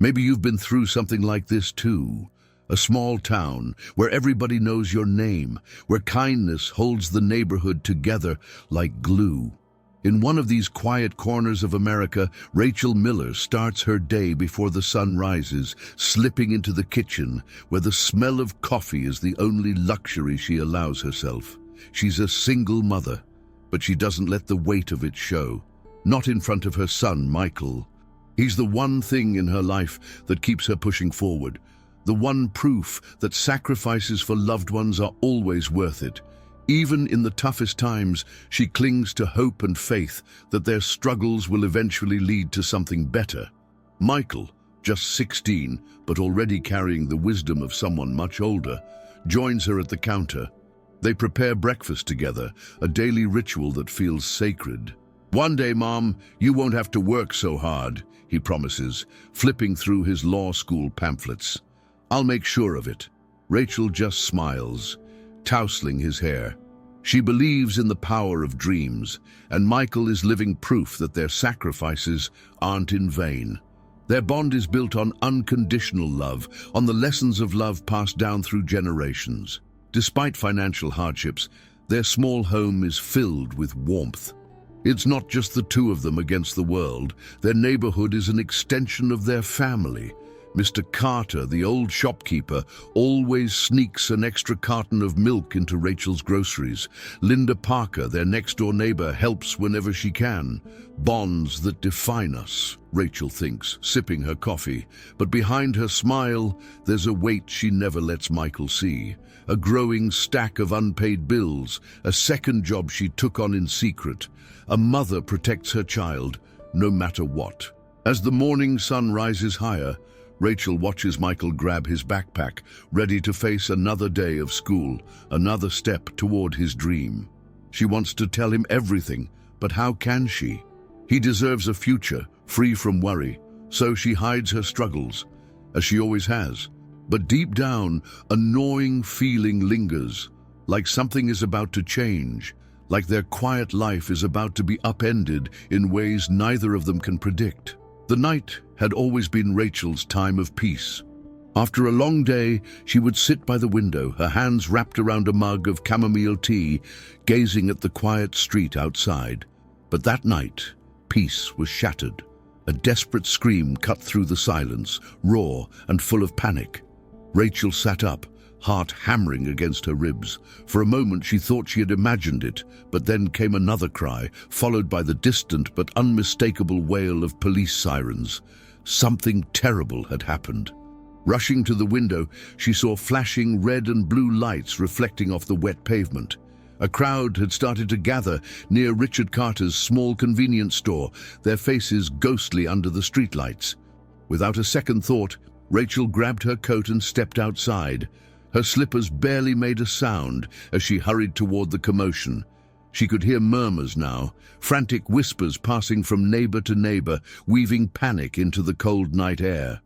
Maybe you've been through something like this too. A small town where everybody knows your name, where kindness holds the neighborhood together like glue. In one of these quiet corners of America, Rachel Miller starts her day before the sun rises, slipping into the kitchen, where the smell of coffee is the only luxury she allows herself. She's a single mother, but she doesn't let the weight of it show. Not in front of her son, Michael. He's the one thing in her life that keeps her pushing forward. The one proof that sacrifices for loved ones are always worth it. Even in the toughest times, she clings to hope and faith that their struggles will eventually lead to something better. Michael, just 16, but already carrying the wisdom of someone much older, joins her at the counter. They prepare breakfast together, a daily ritual that feels sacred. "One day, Mom, you won't have to work so hard," he promises, flipping through his law school pamphlets. "I'll make sure of it." Rachel just smiles, tousling his hair. She believes in the power of dreams, and Michael is living proof that their sacrifices aren't in vain. Their bond is built on unconditional love, on the lessons of love passed down through generations. Despite financial hardships, their small home is filled with warmth. It's not just the two of them against the world. Their neighborhood is an extension of their family. Mr. Carter, the old shopkeeper, always sneaks an extra carton of milk into Rachel's groceries. Linda Parker, their next-door neighbor, helps whenever she can. Bonds that define us, Rachel thinks, sipping her coffee. But behind her smile, there's a weight she never lets Michael see. A growing stack of unpaid bills, a second job she took on in secret. A mother protects her child, no matter what. As the morning sun rises higher, Rachel watches Michael grab his backpack, ready to face another day of school, another step toward his dream. She wants to tell him everything, but how can she? He deserves a future, free from worry, so she hides her struggles, as she always has. But deep down, a gnawing feeling lingers, like something is about to change, like their quiet life is about to be upended in ways neither of them can predict. The night had always been Rachel's time of peace. After a long day, she would sit by the window, her hands wrapped around a mug of chamomile tea, gazing at the quiet street outside. But that night, peace was shattered. A desperate scream cut through the silence, raw and full of panic. Rachel sat up, heart hammering against her ribs. For a moment she thought she had imagined it, but then came another cry, followed by the distant but unmistakable wail of police sirens. Something terrible had happened. Rushing to the window, she saw flashing red and blue lights reflecting off the wet pavement. A crowd had started to gather near Richard Carter's small convenience store, their faces ghostly under the streetlights. Without a second thought, Rachel grabbed her coat and stepped outside. Her slippers barely made a sound as she hurried toward the commotion. She could hear murmurs now, frantic whispers passing from neighbor to neighbor, weaving panic into the cold night air.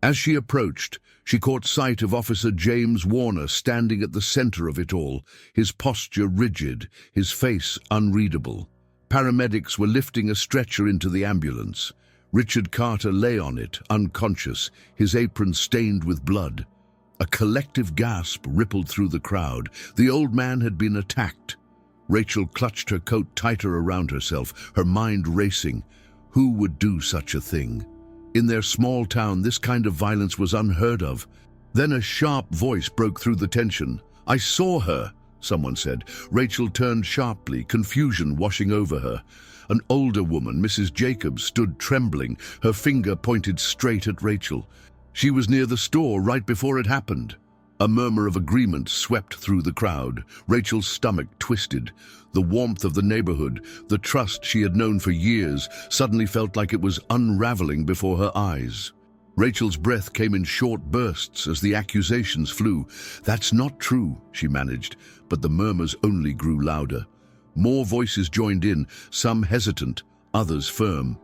As she approached, she caught sight of Officer James Warner standing at the center of it all, his posture rigid, his face unreadable. Paramedics were lifting a stretcher into the ambulance. Richard Carter lay on it, unconscious, his apron stained with blood. A collective gasp rippled through the crowd. The old man had been attacked. Rachel clutched her coat tighter around herself, her mind racing. Who would do such a thing? In their small town, this kind of violence was unheard of. Then a sharp voice broke through the tension. "I saw her," someone said. Rachel turned sharply, confusion washing over her. An older woman, Mrs. Jacobs, stood trembling, her finger pointed straight at Rachel. She was near the store right before it happened. A murmur of agreement swept through the crowd. Rachel's stomach twisted. The warmth of the neighborhood, the trust she had known for years, suddenly felt like it was unraveling before her eyes. Rachel's breath came in short bursts as the accusations flew. "That's not true," she managed, but the murmurs only grew louder. More voices joined in, some hesitant, others firm.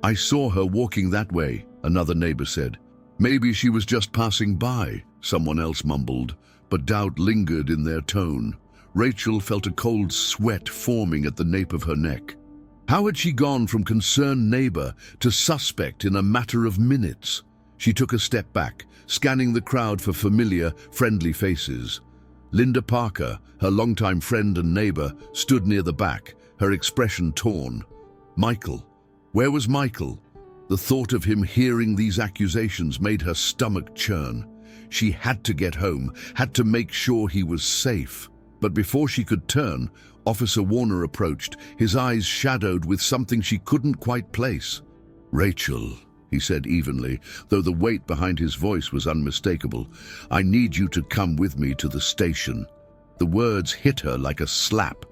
"I saw her walking that way," another neighbor said. "Maybe she was just passing by," someone else mumbled, but doubt lingered in their tone. Rachel felt a cold sweat forming at the nape of her neck. How had she gone from concerned neighbor to suspect in a matter of minutes? She took a step back, scanning the crowd for familiar, friendly faces. Linda Parker, her longtime friend and neighbor, stood near the back, her expression torn. Michael. Where was Michael? The thought of him hearing these accusations made her stomach churn. She had to get home, had to make sure he was safe. But before she could turn, Officer Warner approached, his eyes shadowed with something she couldn't quite place. "Rachel," he said evenly, though the weight behind his voice was unmistakable, "I need you to come with me to the station." The words hit her like a slap.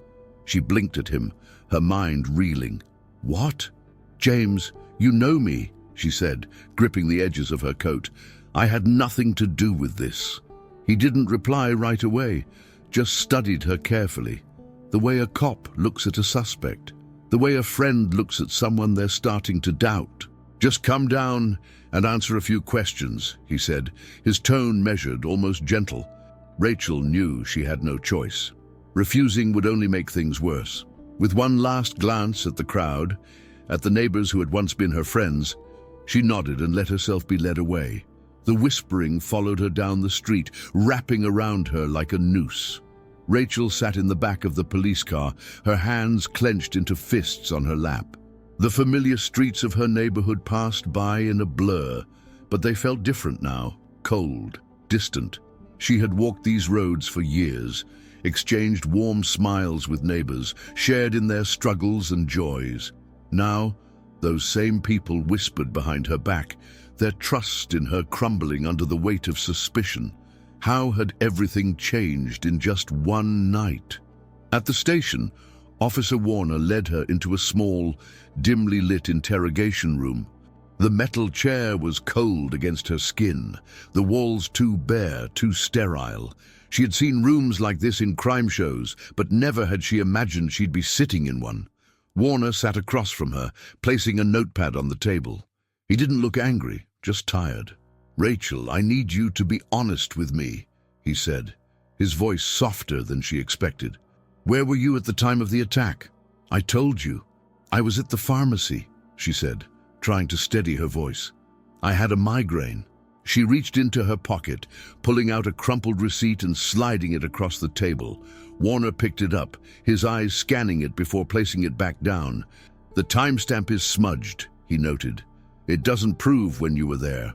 She blinked at him, her mind reeling. "What?" "James, you know me," she said, gripping the edges of her coat. "I had nothing to do with this." He didn't reply right away, just studied her carefully. The way a cop looks at a suspect, the way a friend looks at someone they're starting to doubt. "Just come down and answer a few questions," he said, his tone measured, almost gentle. Rachel knew she had no choice. Refusing would only make things worse. With one last glance at the crowd, at the neighbors who had once been her friends, she nodded and let herself be led away. The whispering followed her down the street, wrapping around her like a noose. Rachel sat in the back of the police car, her hands clenched into fists on her lap. The familiar streets of her neighborhood passed by in a blur, but they felt different now, cold, distant. She had walked these roads for years, exchanged warm smiles with neighbors, shared in their struggles and joys. Now, those same people whispered behind her back, their trust in her crumbling under the weight of suspicion. How had everything changed in just one night? At the station, Officer Warner led her into a small, dimly lit interrogation room. The metal chair was cold against her skin, the walls too bare, too sterile. She had seen rooms like this in crime shows, but never had she imagined she'd be sitting in one. Warner sat across from her, placing a notepad on the table. He didn't look angry, just tired. "Rachel, I need you to be honest with me," he said, his voice softer than she expected. "Where were you at the time of the attack?" "I told you. I was at the pharmacy," she said, trying to steady her voice. "I had a migraine." She reached into her pocket, pulling out a crumpled receipt and sliding it across the table. Warner picked it up, his eyes scanning it before placing it back down. "The timestamp is smudged," he noted. "It doesn't prove when you were there."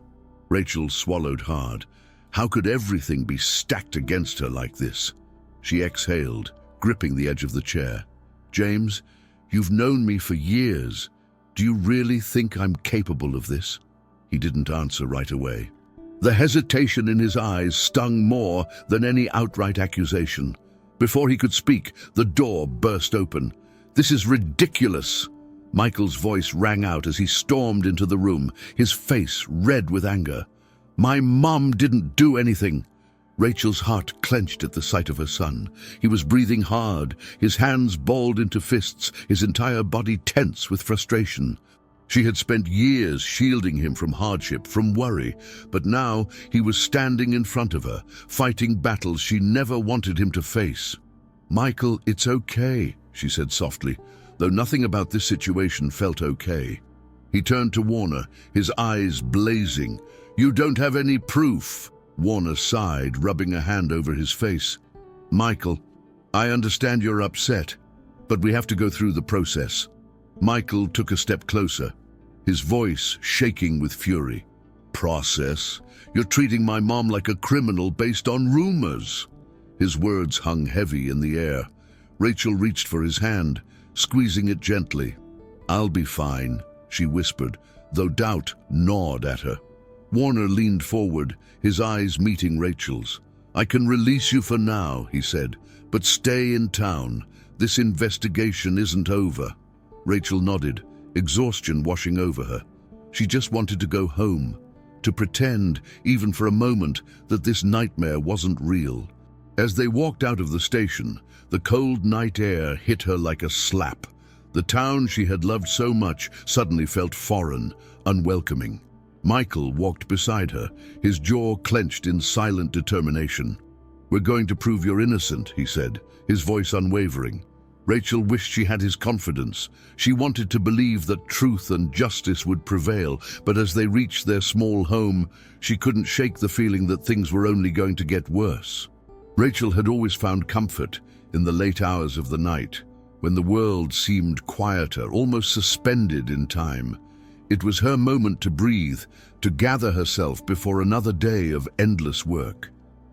Rachel swallowed hard. How could everything be stacked against her like this? She exhaled, gripping the edge of the chair. "James, you've known me for years. Do you really think I'm capable of this?" He didn't answer right away. The hesitation in his eyes stung more than any outright accusation. Before he could speak, the door burst open. "This is ridiculous!" Michael's voice rang out as he stormed into the room, his face red with anger. "My mom didn't do anything." Rachel's heart clenched at the sight of her son. He was breathing hard, his hands balled into fists, his entire body tense with frustration. She had spent years shielding him from hardship, from worry, but now he was standing in front of her, fighting battles she never wanted him to face. "Michael, it's okay," she said softly, though nothing about this situation felt okay. He turned to Warner, his eyes blazing. "You don't have any proof." Warner sighed, rubbing a hand over his face. "Michael, I understand you're upset, but we have to go through the process." Michael took a step closer, his voice shaking with fury. "Process? You're treating my mom like a criminal based on rumors." His words hung heavy in the air. Rachel reached for his hand, squeezing it gently. "I'll be fine," she whispered, though doubt gnawed at her. Warner leaned forward, his eyes meeting Rachel's. "I can release you for now," he said, "but stay in town. This investigation isn't over." Rachel nodded, exhaustion washing over her. She just wanted to go home, to pretend, even for a moment, that this nightmare wasn't real. As they walked out of the station, the cold night air hit her like a slap. The town she had loved so much suddenly felt foreign, unwelcoming. Michael walked beside her, his jaw clenched in silent determination. "We're going to prove you're innocent," he said, his voice unwavering. Rachel wished she had his confidence. She wanted to believe that truth and justice would prevail, but as they reached their small home, she couldn't shake the feeling that things were only going to get worse. Rachel had always found comfort in the late hours of the night, when the world seemed quieter, almost suspended in time. It was her moment to breathe, to gather herself before another day of endless work.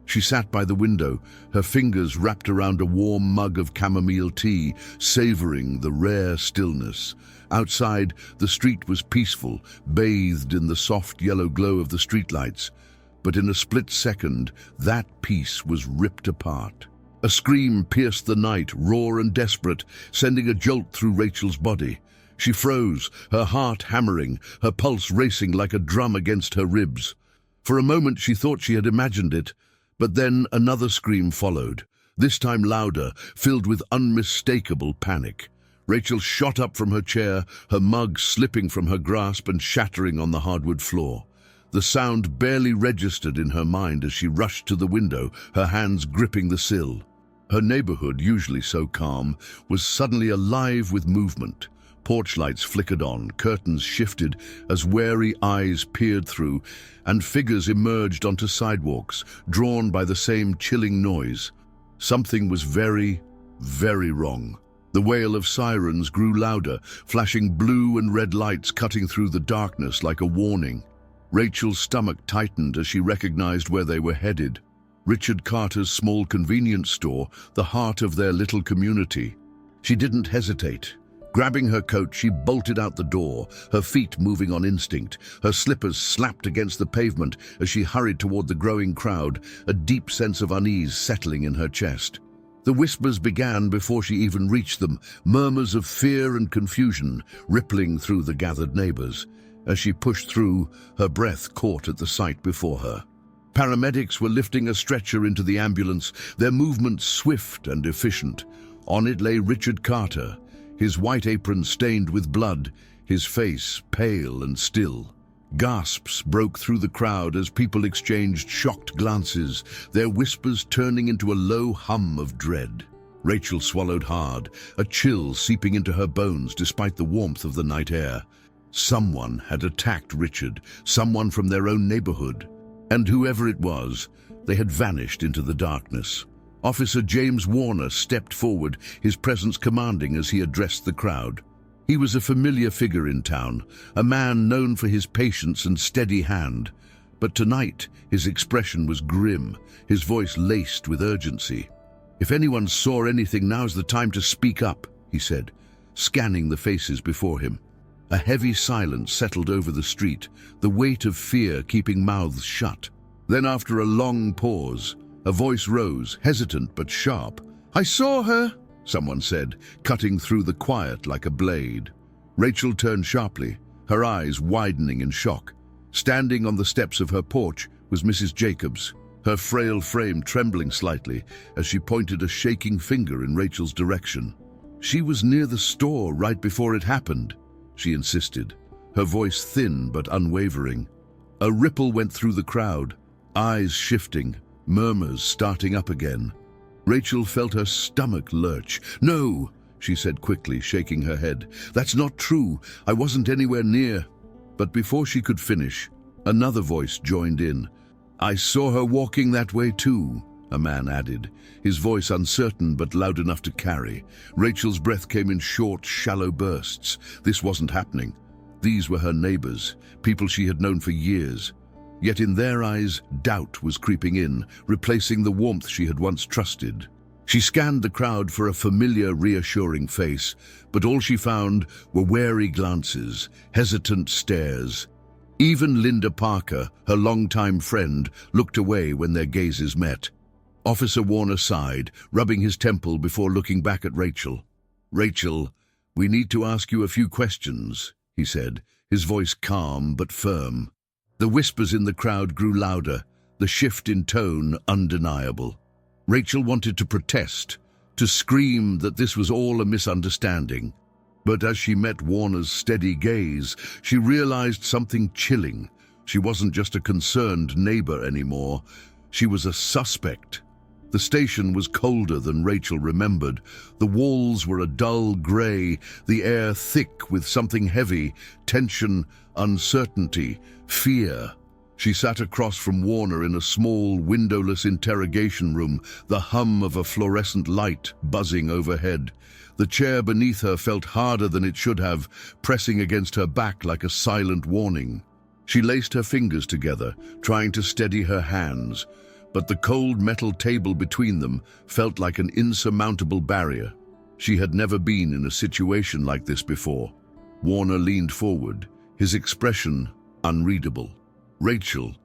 She sat by the window, her fingers wrapped around a warm mug of chamomile tea, savoring the rare stillness. Outside, the street was peaceful, bathed in the soft yellow glow of the streetlights. But in a split second, that peace was ripped apart. A scream pierced the night, raw and desperate, sending a jolt through Rachel's body. She froze, her heart hammering, her pulse racing like a drum against her ribs. For a moment she thought she had imagined it, but then another scream followed, this time louder, filled with unmistakable panic. Rachel shot up from her chair, her mug slipping from her grasp and shattering on the hardwood floor. The sound barely registered in her mind as she rushed to the window, her hands gripping the sill. Her neighborhood, usually so calm, was suddenly alive with movement. Porch lights flickered on, curtains shifted as wary eyes peered through, and figures emerged onto sidewalks, drawn by the same chilling noise. Something was very, very wrong. The wail of sirens grew louder, flashing blue and red lights cutting through the darkness like a warning. Rachel's stomach tightened as she recognized where they were headed. Richard Carter's small convenience store, the heart of their little community. She didn't hesitate. Grabbing her coat, she bolted out the door, her feet moving on instinct. Her slippers slapped against the pavement as she hurried toward the growing crowd, a deep sense of unease settling in her chest. The whispers began before she even reached them, murmurs of fear and confusion rippling through the gathered neighbors. As she pushed through, her breath caught at the sight before her. Paramedics were lifting a stretcher into the ambulance, their movements swift and efficient. On it lay Richard Carter, his white apron stained with blood, his face pale and still. Gasps broke through the crowd as people exchanged shocked glances, their whispers turning into a low hum of dread. Rachel swallowed hard, a chill seeping into her bones despite the warmth of the night air. Someone had attacked Richard, someone from their own neighborhood. And whoever it was, they had vanished into the darkness. Officer James Warner stepped forward, his presence commanding as he addressed the crowd. He was a familiar figure in town, a man known for his patience and steady hand. But tonight, his expression was grim, his voice laced with urgency. "If anyone saw anything, now's the time to speak up," he said, scanning the faces before him. A heavy silence settled over the street, the weight of fear keeping mouths shut. Then, after a long pause, a voice rose, hesitant but sharp. "I saw her," someone said, cutting through the quiet like a blade. Rachel turned sharply, her eyes widening in shock. Standing on the steps of her porch was Mrs. Jacobs, her frail frame trembling slightly as she pointed a shaking finger in Rachel's direction. "She was near the store right before it happened," she insisted, her voice thin but unwavering. A ripple went through the crowd, eyes shifting, murmurs starting up again. Rachel felt her stomach lurch. "No," she said quickly, shaking her head. "That's not true. I wasn't anywhere near." But before she could finish, another voice joined in. "I saw her walking that way too," a man added, his voice uncertain but loud enough to carry. Rachel's breath came in short, shallow bursts. This wasn't happening. These were her neighbors, people she had known for years. Yet in their eyes, doubt was creeping in, replacing the warmth she had once trusted. She scanned the crowd for a familiar, reassuring face, but all she found were wary glances, hesitant stares. Even Linda Parker, her longtime friend, looked away when their gazes met. Officer Warner sighed, rubbing his temple before looking back at Rachel. "Rachel, we need to ask you a few questions," he said, his voice calm but firm. The whispers in the crowd grew louder, the shift in tone undeniable. Rachel wanted to protest, to scream that this was all a misunderstanding. But as she met Warner's steady gaze, she realized something chilling. She wasn't just a concerned neighbor anymore. She was a suspect. The station was colder than Rachel remembered. The walls were a dull grey, the air thick with something heavy, tension, uncertainty, fear. She sat across from Warner in a small, windowless interrogation room, the hum of a fluorescent light buzzing overhead. The chair beneath her felt harder than it should have, pressing against her back like a silent warning. She laced her fingers together, trying to steady her hands, but the cold metal table between them felt like an insurmountable barrier. She had never been in a situation like this before. Warner leaned forward, his expression unreadable. "Rachel,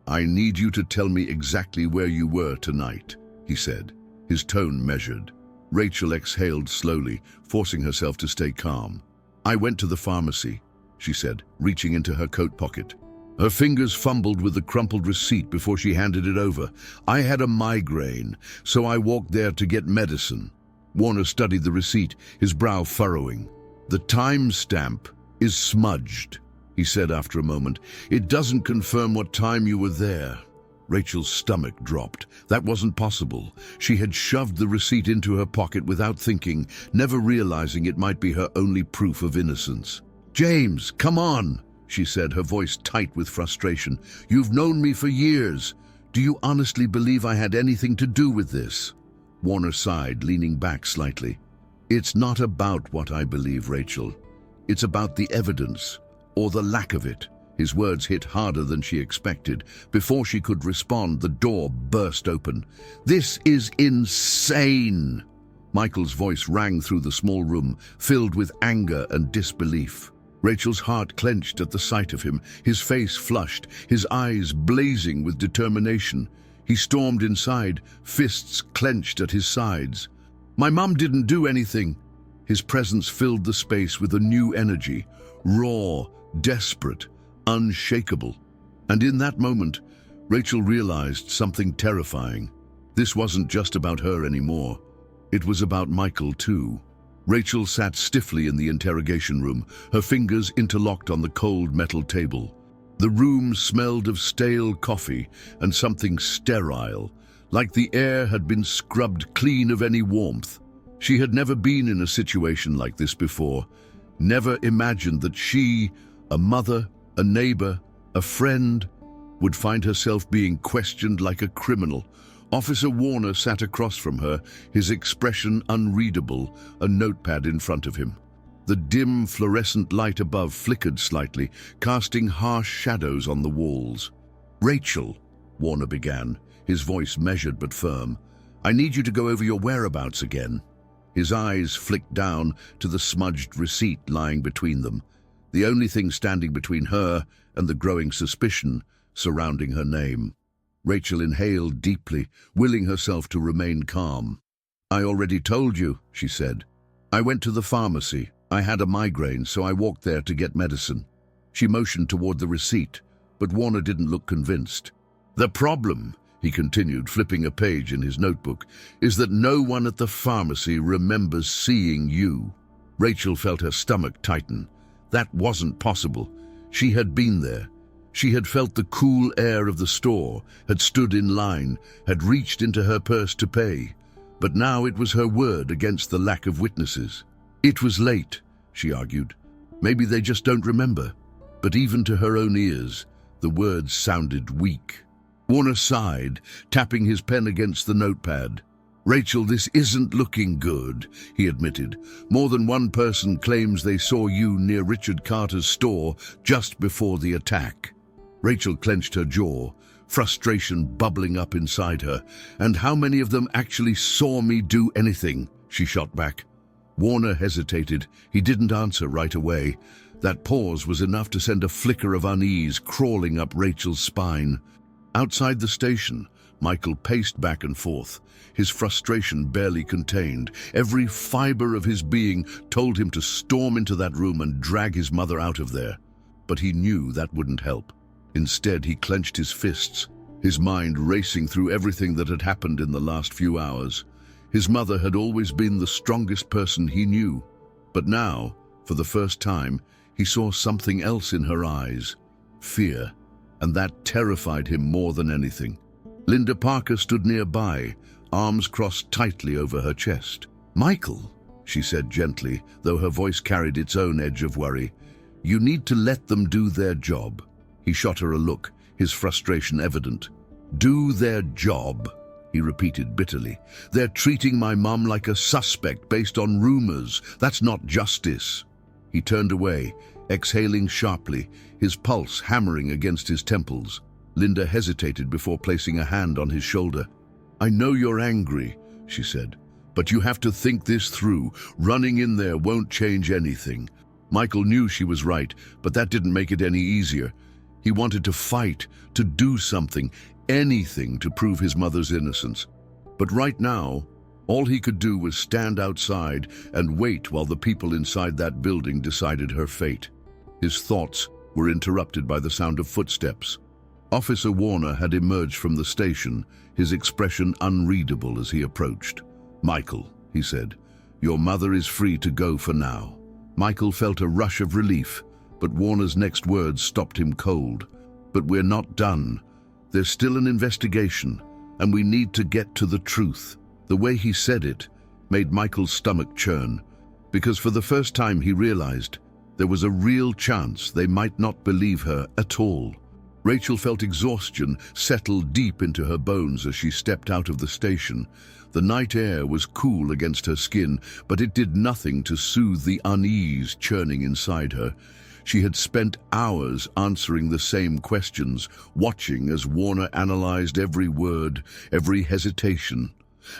I need you to tell me exactly where you were tonight," he said, his tone measured. Rachel exhaled slowly, forcing herself to stay calm. "I went to the pharmacy," she said, reaching into her coat pocket. Her fingers fumbled with the crumpled receipt before she handed it over. "I had a migraine, so I walked there to get medicine." Warner studied the receipt, his brow furrowing. "The time stamp is smudged," he said after a moment. "It doesn't confirm what time you were there." Rachel's stomach dropped. That wasn't possible. She had shoved the receipt into her pocket without thinking, never realizing it might be her only proof of innocence. "James, come on," she said, her voice tight with frustration. "You've known me for years. Do you honestly believe I had anything to do with this?" Warner sighed, leaning back slightly. "It's not about what I believe, Rachel. It's about the evidence, or the lack of it." His words hit harder than she expected. Before she could respond, the door burst open. "This is insane!" Michael's voice rang through the small room, filled with anger and disbelief. Rachel's heart clenched at the sight of him, his face flushed, his eyes blazing with determination. He stormed inside, fists clenched at his sides. "My mum didn't do anything." His presence filled the space with a new energy, raw, desperate, unshakable. And in that moment, Rachel realized something terrifying. This wasn't just about her anymore. It was about Michael, too. Rachel sat stiffly in the interrogation room, her fingers interlocked on the cold metal table. The room smelled of stale coffee and something sterile, like the air had been scrubbed clean of any warmth. She had never been in a situation like this before, never imagined that she, a mother, a neighbor, a friend, would find herself being questioned like a criminal. Officer Warner sat across from her, his expression unreadable, a notepad in front of him. The dim fluorescent light above flickered slightly, casting harsh shadows on the walls. "Rachel," Warner began, his voice measured but firm, "I need you to go over your whereabouts again." His eyes flicked down to the smudged receipt lying between them, the only thing standing between her and the growing suspicion surrounding her name. Rachel inhaled deeply, willing herself to remain calm. "I already told you," she said. "I went to the pharmacy. I had a migraine, so I walked there to get medicine." She motioned toward the receipt, but Warner didn't look convinced. "The problem," he continued, flipping a page in his notebook, "is that no one at the pharmacy remembers seeing you." Rachel felt her stomach tighten. That wasn't possible. She had been there. She had felt the cool air of the store, had stood in line, had reached into her purse to pay. But now it was her word against the lack of witnesses. "It was late," she argued. "Maybe they just don't remember." But even to her own ears, the words sounded weak. Warner sighed, tapping his pen against the notepad. "Rachel, this isn't looking good," he admitted. "More than one person claims they saw you near Richard Carter's store just before the attack." Rachel clenched her jaw, frustration bubbling up inside her. "And how many of them actually saw me do anything?" she shot back. Warner hesitated. He didn't answer right away. That pause was enough to send a flicker of unease crawling up Rachel's spine. Outside the station, Michael paced back and forth, his frustration barely contained. Every fiber of his being told him to storm into that room and drag his mother out of there. But he knew that wouldn't help. Instead, he clenched his fists, his mind racing through everything that had happened in the last few hours. His mother had always been the strongest person he knew. But now, for the first time, he saw something else in her eyes: fear. And that terrified him more than anything. Linda Parker stood nearby, arms crossed tightly over her chest. "Michael," she said gently, though her voice carried its own edge of worry, "you need to let them do their job." He shot her a look, his frustration evident. "Do their job," he repeated bitterly. "They're treating my mum like a suspect based on rumors. That's not justice." He turned away, exhaling sharply, his pulse hammering against his temples. Linda hesitated before placing a hand on his shoulder. "I know you're angry," she said, "but you have to think this through. Running in there won't change anything." Michael knew she was right, but that didn't make it any easier. He wanted to fight, to do something, anything to prove his mother's innocence. But right now, all he could do was stand outside and wait while the people inside that building decided her fate. His thoughts were interrupted by the sound of footsteps. Officer Warner had emerged from the station, his expression unreadable as he approached. "Michael," he said, "your mother is free to go for now." Michael felt a rush of relief, but Warner's next words stopped him cold. "But we're not done. There's still an investigation, and we need to get to the truth." The way he said it made Michael's stomach churn, because for the first time he realized there was a real chance they might not believe her at all. Rachel felt exhaustion settle deep into her bones as she stepped out of the station. The night air was cool against her skin, but it did nothing to soothe the unease churning inside her. She had spent hours answering the same questions, watching as Warner analyzed every word, every hesitation.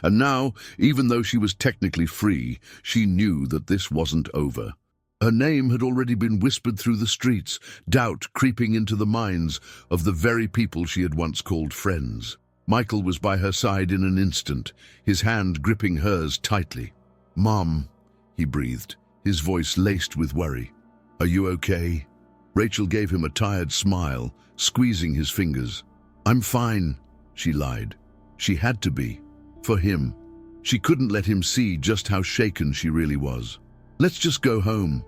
And now, even though she was technically free, she knew that this wasn't over. Her name had already been whispered through the streets, doubt creeping into the minds of the very people she had once called friends. Michael was by her side in an instant, his hand gripping hers tightly. "Mom," he breathed, his voice laced with worry. "Are you okay?" Rachel gave him a tired smile, squeezing his fingers. "I'm fine," she lied. She had to be. For him. She couldn't let him see just how shaken she really was. "Let's just go home."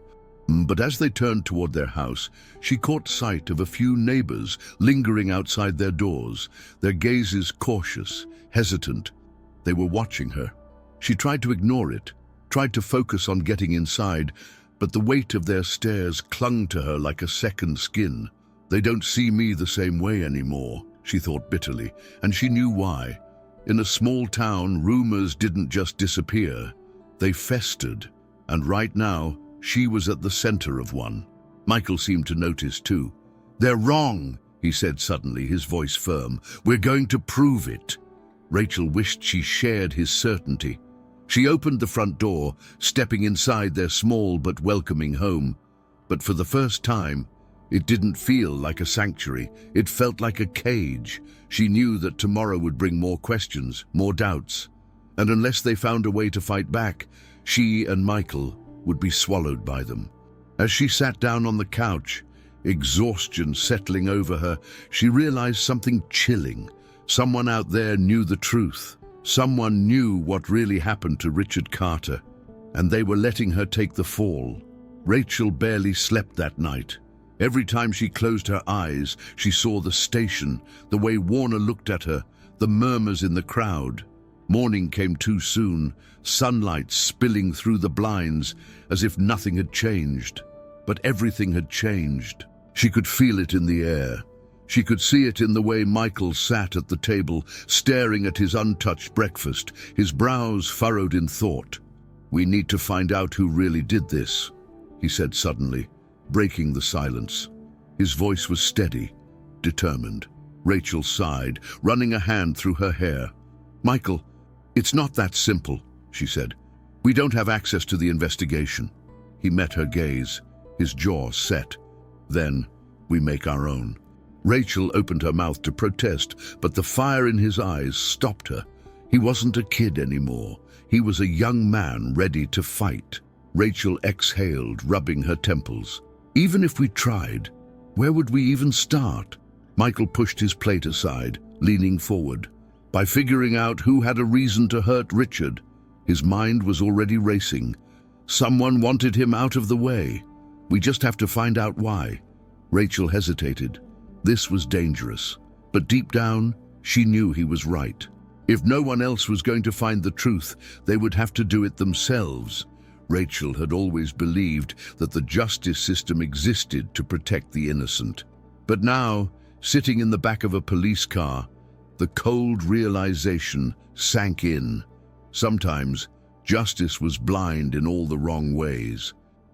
But as they turned toward their house, she caught sight of a few neighbors lingering outside their doors, their gazes cautious, hesitant. They were watching her. She tried to ignore it, tried to focus on getting inside, but the weight of their stares clung to her like a second skin. "They don't see me the same way anymore," she thought bitterly, and she knew why. In a small town, rumors didn't just disappear. They festered, and right now, she was at the center of one. Michael seemed to notice too. "They're wrong," he said suddenly, his voice firm. "We're going to prove it." Rachel wished she shared his certainty. She opened the front door, stepping inside their small but welcoming home. But for the first time, it didn't feel like a sanctuary. It felt like a cage. She knew that tomorrow would bring more questions, more doubts. And unless they found a way to fight back, she and Michael would be swallowed by them. As she sat down on the couch, exhaustion settling over her, she realized something chilling. Someone out there knew the truth. Someone knew what really happened to Richard Carter, and they were letting her take the fall. Rachel barely slept that night. Every time she closed her eyes, she saw the station, the way Warner looked at her, the murmurs in the crowd. Morning came too soon, sunlight spilling through the blinds as if nothing had changed. But everything had changed. She could feel it in the air. She could see it in the way Michael sat at the table, staring at his untouched breakfast, his brows furrowed in thought. "We need to find out who really did this," he said suddenly, breaking the silence. His voice was steady, determined. Rachel sighed, running a hand through her hair. "Michael, it's not that simple," she said. "We don't have access to the investigation." He met her gaze, his jaw set. "Then we make our own." Rachel opened her mouth to protest, but the fire in his eyes stopped her. He wasn't a kid anymore. He was a young man ready to fight. Rachel exhaled, rubbing her temples. "Even if we tried, where would we even start?" Michael pushed his plate aside, leaning forward. "By figuring out who had a reason to hurt Richard." His mind was already racing. Someone wanted him out of the way. We just have to find out why. Rachel hesitated. This was dangerous, but deep down, she knew he was right. If no one else was going to find the truth, they would have to do it themselves. Rachel had always believed that the justice system existed to protect the innocent. But now, sitting in the back of a police car, the cold realization sank in. Sometimes, justice was blind in all the wrong ways.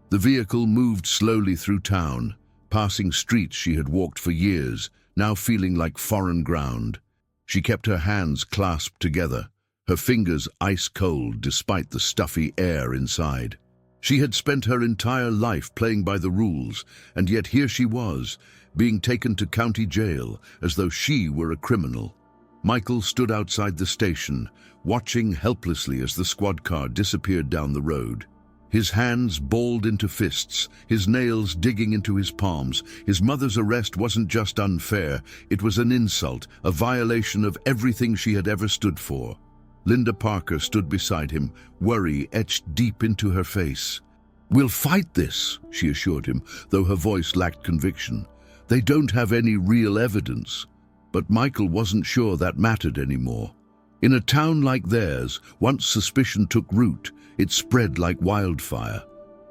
The vehicle moved slowly through town, passing streets she had walked for years, now feeling like foreign ground. She kept her hands clasped together, her fingers ice-cold despite the stuffy air inside. She had spent her entire life playing by the rules, and yet here she was, being taken to county jail as though she were a criminal. Michael stood outside the station, watching helplessly as the squad car disappeared down the road. His hands balled into fists, his nails digging into his palms. His mother's arrest wasn't just unfair, it was an insult, a violation of everything she had ever stood for. Linda Parker stood beside him, worry etched deep into her face. "We'll fight this," she assured him, though her voice lacked conviction. "They don't have any real evidence." But Michael wasn't sure that mattered anymore. In a town like theirs, once suspicion took root, it spread like wildfire.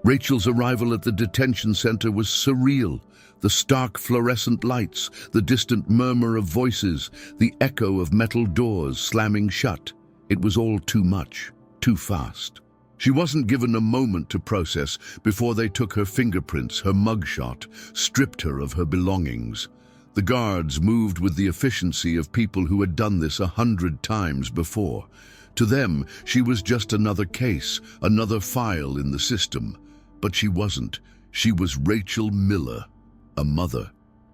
Rachel's arrival at the detention center was surreal. The stark fluorescent lights, the distant murmur of voices, the echo of metal doors slamming shut. It was all too much, too fast. She wasn't given a moment to process before they took her fingerprints, her mugshot, stripped her of her belongings. The guards moved with the efficiency of people who had done this 100 times before. To them, she was just another case, another file in the system. But she wasn't. She was Rachel Miller, a mother,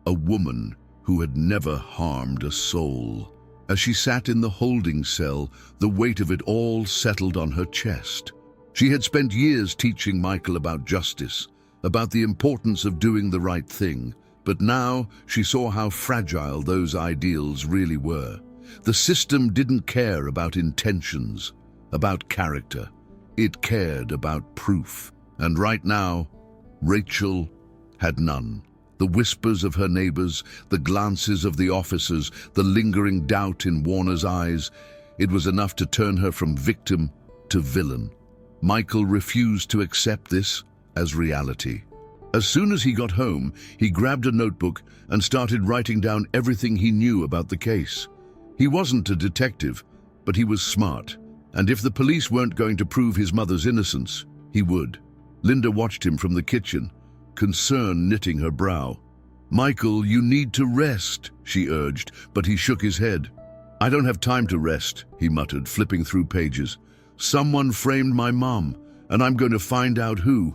a woman who had never harmed a soul. As she sat in the holding cell, the weight of it all settled on her chest. She had spent years teaching Michael about justice, about the importance of doing the right thing. But now she saw how fragile those ideals really were. The system didn't care about intentions, about character. It cared about proof. And right now, Rachel had none. The whispers of her neighbors, the glances of the officers, the lingering doubt in Warner's eyes, it was enough to turn her from victim to villain. Michael refused to accept this as reality. As soon as he got home, he grabbed a notebook and started writing down everything he knew about the case. He wasn't a detective, but he was smart, and if the police weren't going to prove his mother's innocence, he would. Linda watched him from the kitchen, concern knitting her brow. "Michael, you need to rest," she urged, but he shook his head. "I don't have time to rest," he muttered, flipping through pages. "Someone framed my mom, and I'm going to find out who."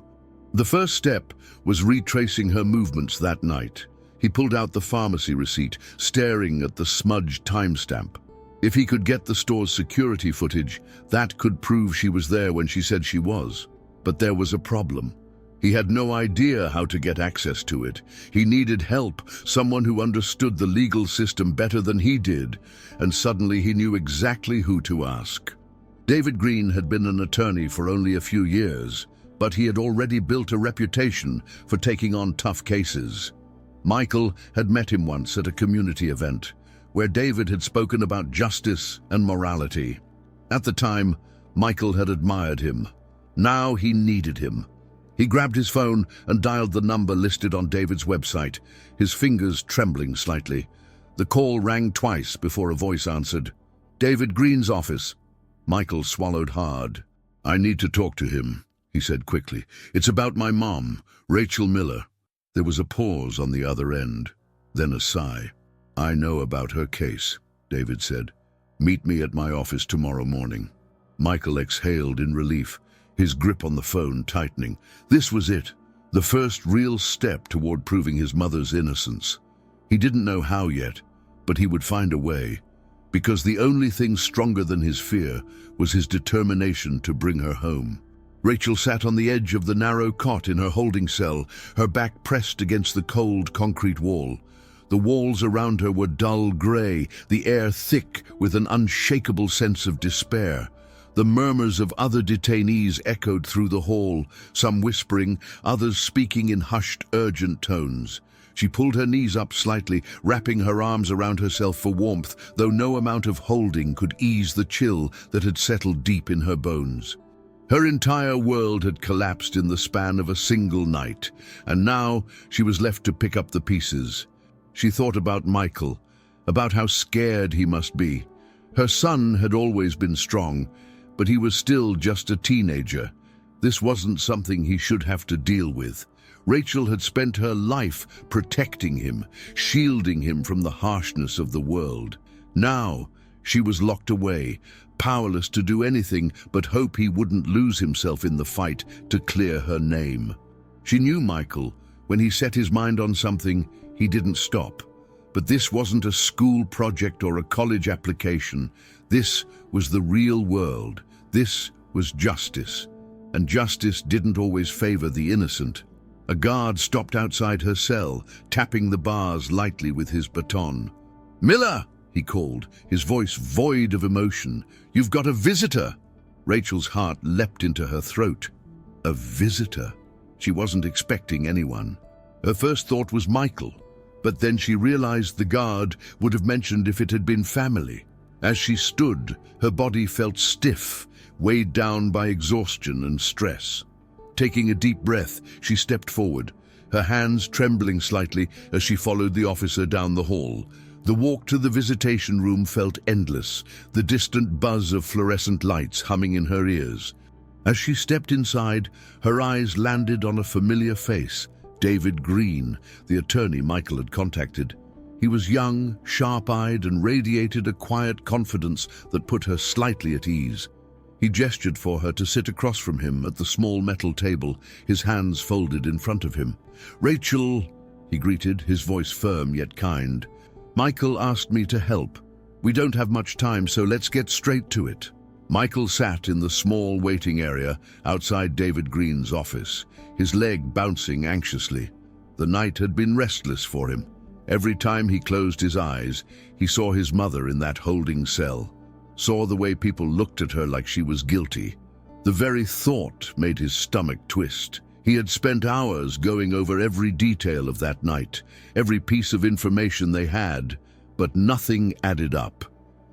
The first step was retracing her movements that night. He pulled out the pharmacy receipt, staring at the smudged timestamp. If he could get the store's security footage, that could prove she was there when she said she was. But there was a problem. He had no idea how to get access to it. He needed help, someone who understood the legal system better than he did, and suddenly he knew exactly who to ask. David Green had been an attorney for only a few years, but he had already built a reputation for taking on tough cases. Michael had met him once at a community event, where David had spoken about justice and morality. At the time, Michael had admired him. Now he needed him. He grabbed his phone and dialed the number listed on David's website, his fingers trembling slightly. The call rang twice before a voice answered. "David Green's office." Michael swallowed hard. "I need to talk to him," he said quickly. "It's about my mom, Rachel Miller." There was a pause on the other end, then a sigh. "I know about her case," David said. "Meet me at my office tomorrow morning." Michael exhaled in relief, his grip on the phone tightening. This was it, the first real step toward proving his mother's innocence. He didn't know how yet, but he would find a way, because the only thing stronger than his fear was his determination to bring her home. Rachel sat on the edge of the narrow cot in her holding cell, her back pressed against the cold concrete wall. The walls around her were dull gray, the air thick with an unshakable sense of despair. The murmurs of other detainees echoed through the hall, some whispering, others speaking in hushed, urgent tones. She pulled her knees up slightly, wrapping her arms around herself for warmth, though no amount of holding could ease the chill that had settled deep in her bones. Her entire world had collapsed in the span of a single night, and now she was left to pick up the pieces. She thought about Michael, about how scared he must be. Her son had always been strong, but he was still just a teenager. This wasn't something he should have to deal with. Rachel had spent her life protecting him, shielding him from the harshness of the world. Now she was locked away, powerless to do anything but hope he wouldn't lose himself in the fight to clear her name. She knew Michael. When he set his mind on something, he didn't stop. But this wasn't a school project or a college application. This was the real world. This was justice. And justice didn't always favor the innocent. A guard stopped outside her cell, tapping the bars lightly with his baton. "Miller!" he called, his voice void of emotion. "You've got a visitor!" Rachel's heart leapt into her throat. A visitor? She wasn't expecting anyone. Her first thought was Michael, but then she realized the guard would have mentioned if it had been family. As she stood, her body felt stiff, weighed down by exhaustion and stress. Taking a deep breath, she stepped forward, her hands trembling slightly as she followed the officer down the hall. The walk to the visitation room felt endless, the distant buzz of fluorescent lights humming in her ears. As she stepped inside, her eyes landed on a familiar face, David Green, the attorney Michael had contacted. He was young, sharp-eyed, and radiated a quiet confidence that put her slightly at ease. He gestured for her to sit across from him at the small metal table, his hands folded in front of him. "Rachel," he greeted, his voice firm yet kind. "Michael asked me to help. We don't have much time, so let's get straight to it." Michael sat in the small waiting area outside David Green's office, his leg bouncing anxiously. The night had been restless for him. Every time he closed his eyes, he saw his mother in that holding cell, saw the way people looked at her like she was guilty. The very thought made his stomach twist. He had spent hours going over every detail of that night, every piece of information they had, but nothing added up.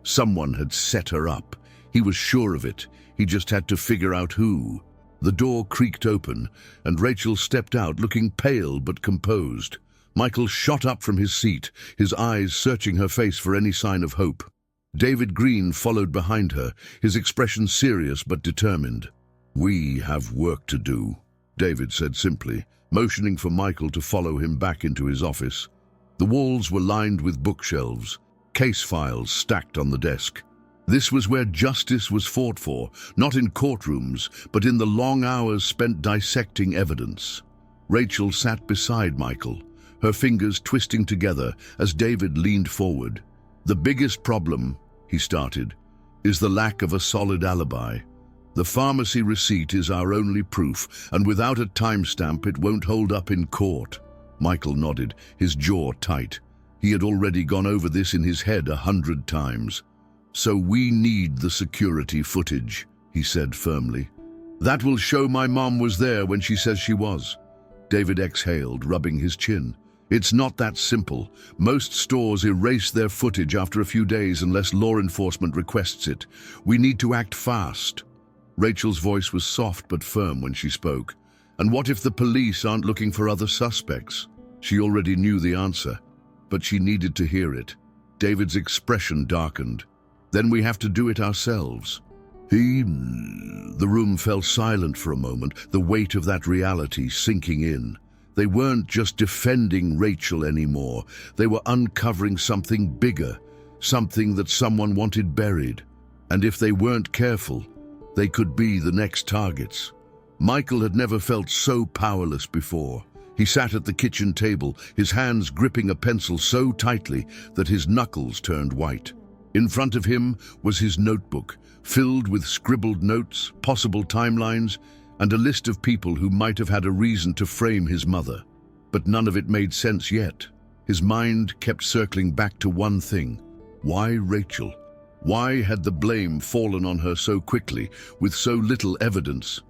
Someone had set her up. He was sure of it. He just had to figure out who. The door creaked open, and Rachel stepped out looking pale but composed. Michael shot up from his seat, his eyes searching her face for any sign of hope. David Green followed behind her, his expression serious but determined. "We have work to do," David said simply, motioning for Michael to follow him back into his office. The walls were lined with bookshelves, case files stacked on the desk. This was where justice was fought for, not in courtrooms, but in the long hours spent dissecting evidence. Rachel sat beside Michael, her fingers twisting together as David leaned forward. "The biggest problem," he started, "is the lack of a solid alibi. The pharmacy receipt is our only proof, and without a timestamp it won't hold up in court." Michael nodded, his jaw tight. He had already gone over this in his head 100 times. "So we need the security footage," he said firmly. "That will show my mom was there when she says she was." David exhaled, rubbing his chin. "It's not that simple. Most stores erase their footage after a few days unless law enforcement requests it. We need to act fast." Rachel's voice was soft but firm when she spoke. "And what if the police aren't looking for other suspects?" She already knew the answer, but she needed to hear it. David's expression darkened. "Then we have to do it ourselves." The room fell silent for a moment, the weight of that reality sinking in. They weren't just defending Rachel anymore. They were uncovering something bigger, something that someone wanted buried. And if they weren't careful, they could be the next targets. Michael had never felt so powerless before. He sat at the kitchen table, his hands gripping a pencil so tightly that his knuckles turned white. In front of him was his notebook, filled with scribbled notes, possible timelines, and a list of people who might have had a reason to frame his mother. But none of it made sense yet. His mind kept circling back to one thing. Why Rachel? Why had the blame fallen on her so quickly, with so little evidence?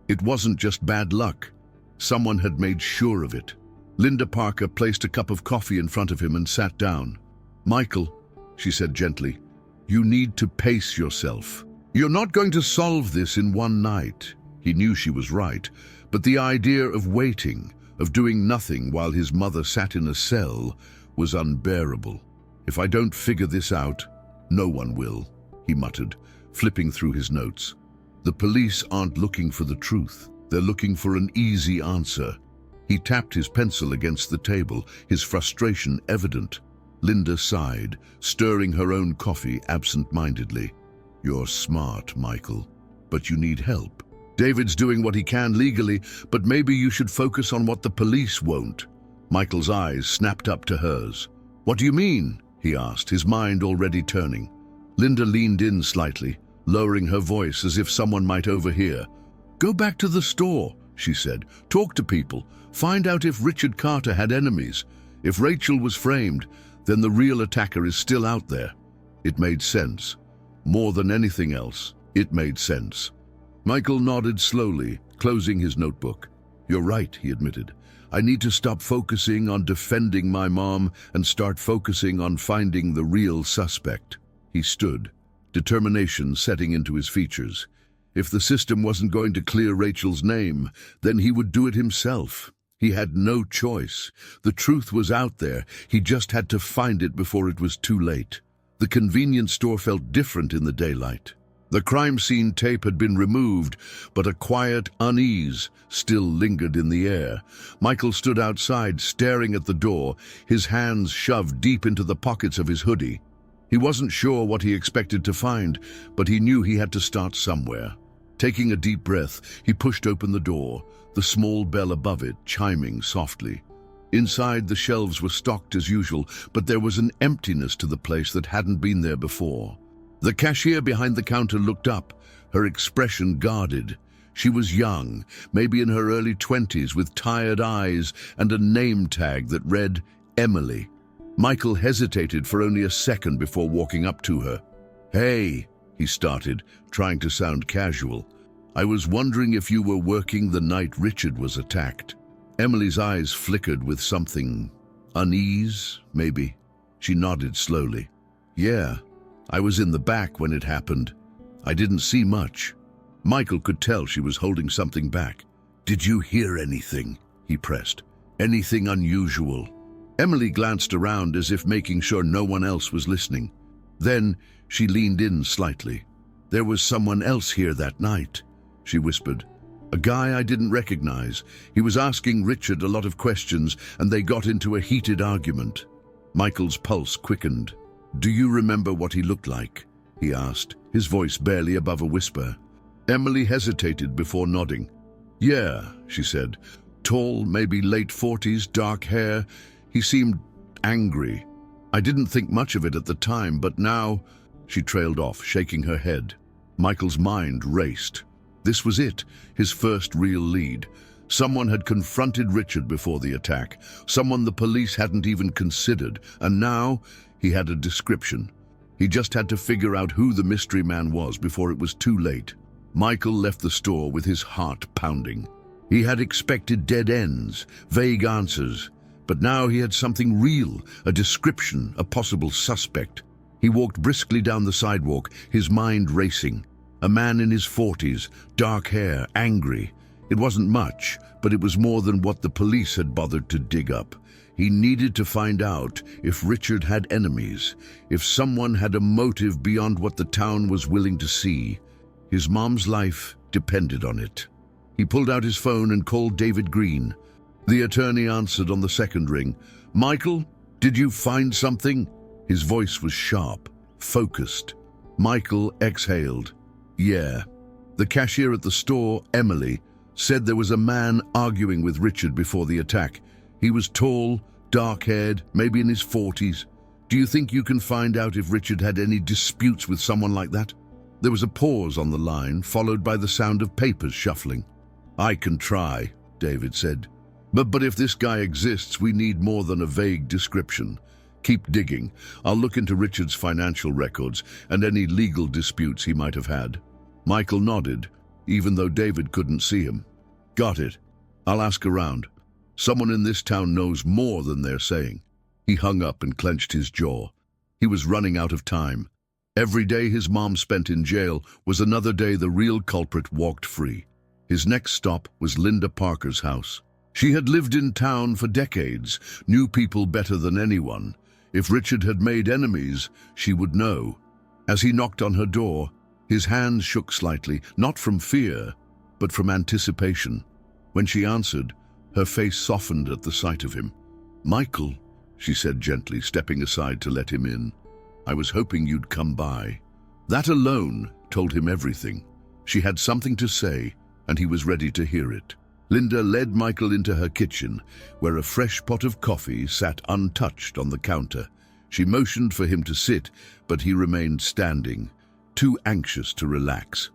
It wasn't just bad luck. Someone had made sure of it. Linda Parker placed a cup of coffee in front of him and sat down. "Michael," she said gently, "you need to pace yourself. You're not going to solve this in one night." He knew she was right, but the idea of waiting, of doing nothing while his mother sat in a cell, was unbearable. "If I don't figure this out, no one will," he muttered, flipping through his notes. "The police aren't looking for the truth. They're looking for an easy answer." He tapped his pencil against the table, his frustration evident. Linda sighed, stirring her own coffee absent-mindedly. "You're smart, Michael, but you need help. David's doing what he can legally, but maybe you should focus on what the police won't." Michael's eyes snapped up to hers. "What do you mean?" he asked, his mind already turning. Linda leaned in slightly, lowering her voice as if someone might overhear. "Go back to the store," she said. "Talk to people. Find out if Richard Carter had enemies. If Rachel was framed, then the real attacker is still out there." It made sense. More than anything else, it made sense. Michael nodded slowly, closing his notebook. "You're right," he admitted. "I need to stop focusing on defending my mom and start focusing on finding the real suspect." He stood, determination setting into his features. If the system wasn't going to clear Rachel's name, then he would do it himself. He had no choice. The truth was out there. He just had to find it before it was too late. The convenience store felt different in the daylight. The crime scene tape had been removed, but a quiet unease still lingered in the air. Michael stood outside, staring at the door, his hands shoved deep into the pockets of his hoodie. He wasn't sure what he expected to find, but he knew he had to start somewhere. Taking a deep breath, he pushed open the door, the small bell above it chiming softly. Inside, the shelves were stocked as usual, but there was an emptiness to the place that hadn't been there before. The cashier behind the counter looked up, her expression guarded. She was young, maybe in her early 20s, with tired eyes and a name tag that read Emily. Michael hesitated for only a second before walking up to her. "Hey," he started, trying to sound casual. "I was wondering if you were working the night Richard was attacked." Emily's eyes flickered with something. Unease, maybe. She nodded slowly. "Yeah, I was in the back when it happened. I didn't see much." Michael could tell she was holding something back. "Did you hear anything?" he pressed. "Anything unusual?" Emily glanced around as if making sure no one else was listening. Then she leaned in slightly. "There was someone else here that night," she whispered. "A guy I didn't recognize. He was asking Richard a lot of questions, and they got into a heated argument." Michael's pulse quickened. "Do you remember what he looked like?" he asked, his voice barely above a whisper. Emily hesitated before nodding. "Yeah," she said. "Tall, maybe late 40s, dark hair. He seemed angry. I didn't think much of it at the time, but now—" She trailed off, shaking her head. Michael's mind raced. This was it, his first real lead. Someone had confronted Richard before the attack, someone the police hadn't even considered, and now he had a description. He just had to figure out who the mystery man was before it was too late. Michael left the store with his heart pounding. He had expected dead ends, vague answers, but now he had something real, a description, a possible suspect. He walked briskly down the sidewalk, his mind racing. A man in his 40s, dark hair, angry. It wasn't much, but it was more than what the police had bothered to dig up. He needed to find out if Richard had enemies, if someone had a motive beyond what the town was willing to see. His mom's life depended on it. He pulled out his phone and called David Green. The attorney answered on the second ring. "Michael, did you find something?" His voice was sharp, focused. Michael exhaled. "Yeah." The cashier at the store, Emily, said there was a man arguing with Richard before the attack. He was tall, dark-haired, maybe in his 40s. "Do you think you can find out if Richard had any disputes with someone like that?" There was a pause on the line, followed by the sound of papers shuffling. "I can try," David said. But if this guy exists, we need more than a vague description. Keep digging. I'll look into Richard's financial records and any legal disputes he might have had." Michael nodded, even though David couldn't see him. "Got it. I'll ask around." Someone in this town knows more than they're saying. He hung up and clenched his jaw. He was running out of time. Every day his mom spent in jail was another day the real culprit walked free. His next stop was Linda Parker's house. She had lived in town for decades, knew people better than anyone. If Richard had made enemies, she would know. As he knocked on her door, his hands shook slightly, not from fear, but from anticipation. When she answered, her face softened at the sight of him. "Michael," she said gently, stepping aside to let him in. "I was hoping you'd come by." That alone told him everything. She had something to say, and he was ready to hear it. Linda led Michael into her kitchen, where a fresh pot of coffee sat untouched on the counter. She motioned for him to sit, but he remained standing, too anxious to relax.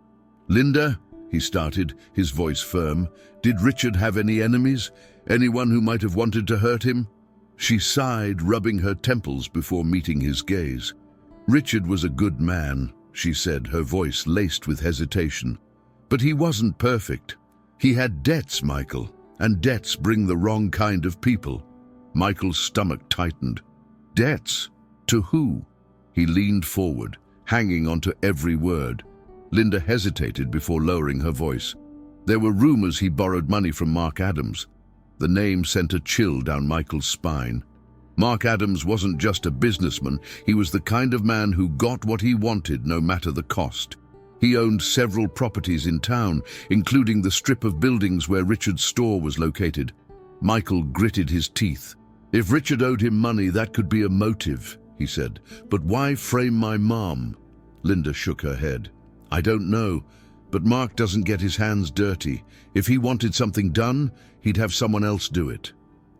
"Linda," he started, his voice firm, "did Richard have any enemies? Anyone who might have wanted to hurt him?" She sighed, rubbing her temples before meeting his gaze. "Richard was a good man," she said, her voice laced with hesitation. "But he wasn't perfect. He had debts, Michael, and debts bring the wrong kind of people." Michael's stomach tightened. "Debts? To who?" He leaned forward, hanging onto every word. Linda hesitated before lowering her voice. "There were rumors he borrowed money from Mark Adams." The name sent a chill down Michael's spine. Mark Adams wasn't just a businessman, he was the kind of man who got what he wanted no matter the cost. He owned several properties in town, including the strip of buildings where Richard's store was located. Michael gritted his teeth. "If Richard owed him money, that could be a motive," he said. "But why frame my mom?" Linda shook her head. "I don't know, but Mark doesn't get his hands dirty. If he wanted something done, he'd have someone else do it."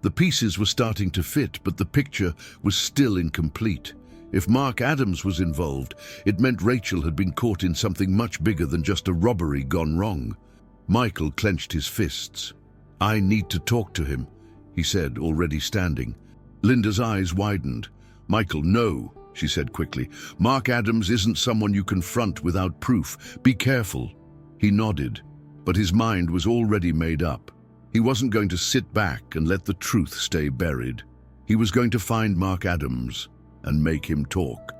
The pieces were starting to fit, but the picture was still incomplete. If Mark Adams was involved, it meant Rachel had been caught in something much bigger than just a robbery gone wrong. Michael clenched his fists. "I need to talk to him," he said, already standing. Linda's eyes widened. "Michael, no," she said quickly. "Mark Adams isn't someone you confront without proof. Be careful." He nodded, but his mind was already made up. He wasn't going to sit back and let the truth stay buried. He was going to find Mark Adams and make him talk.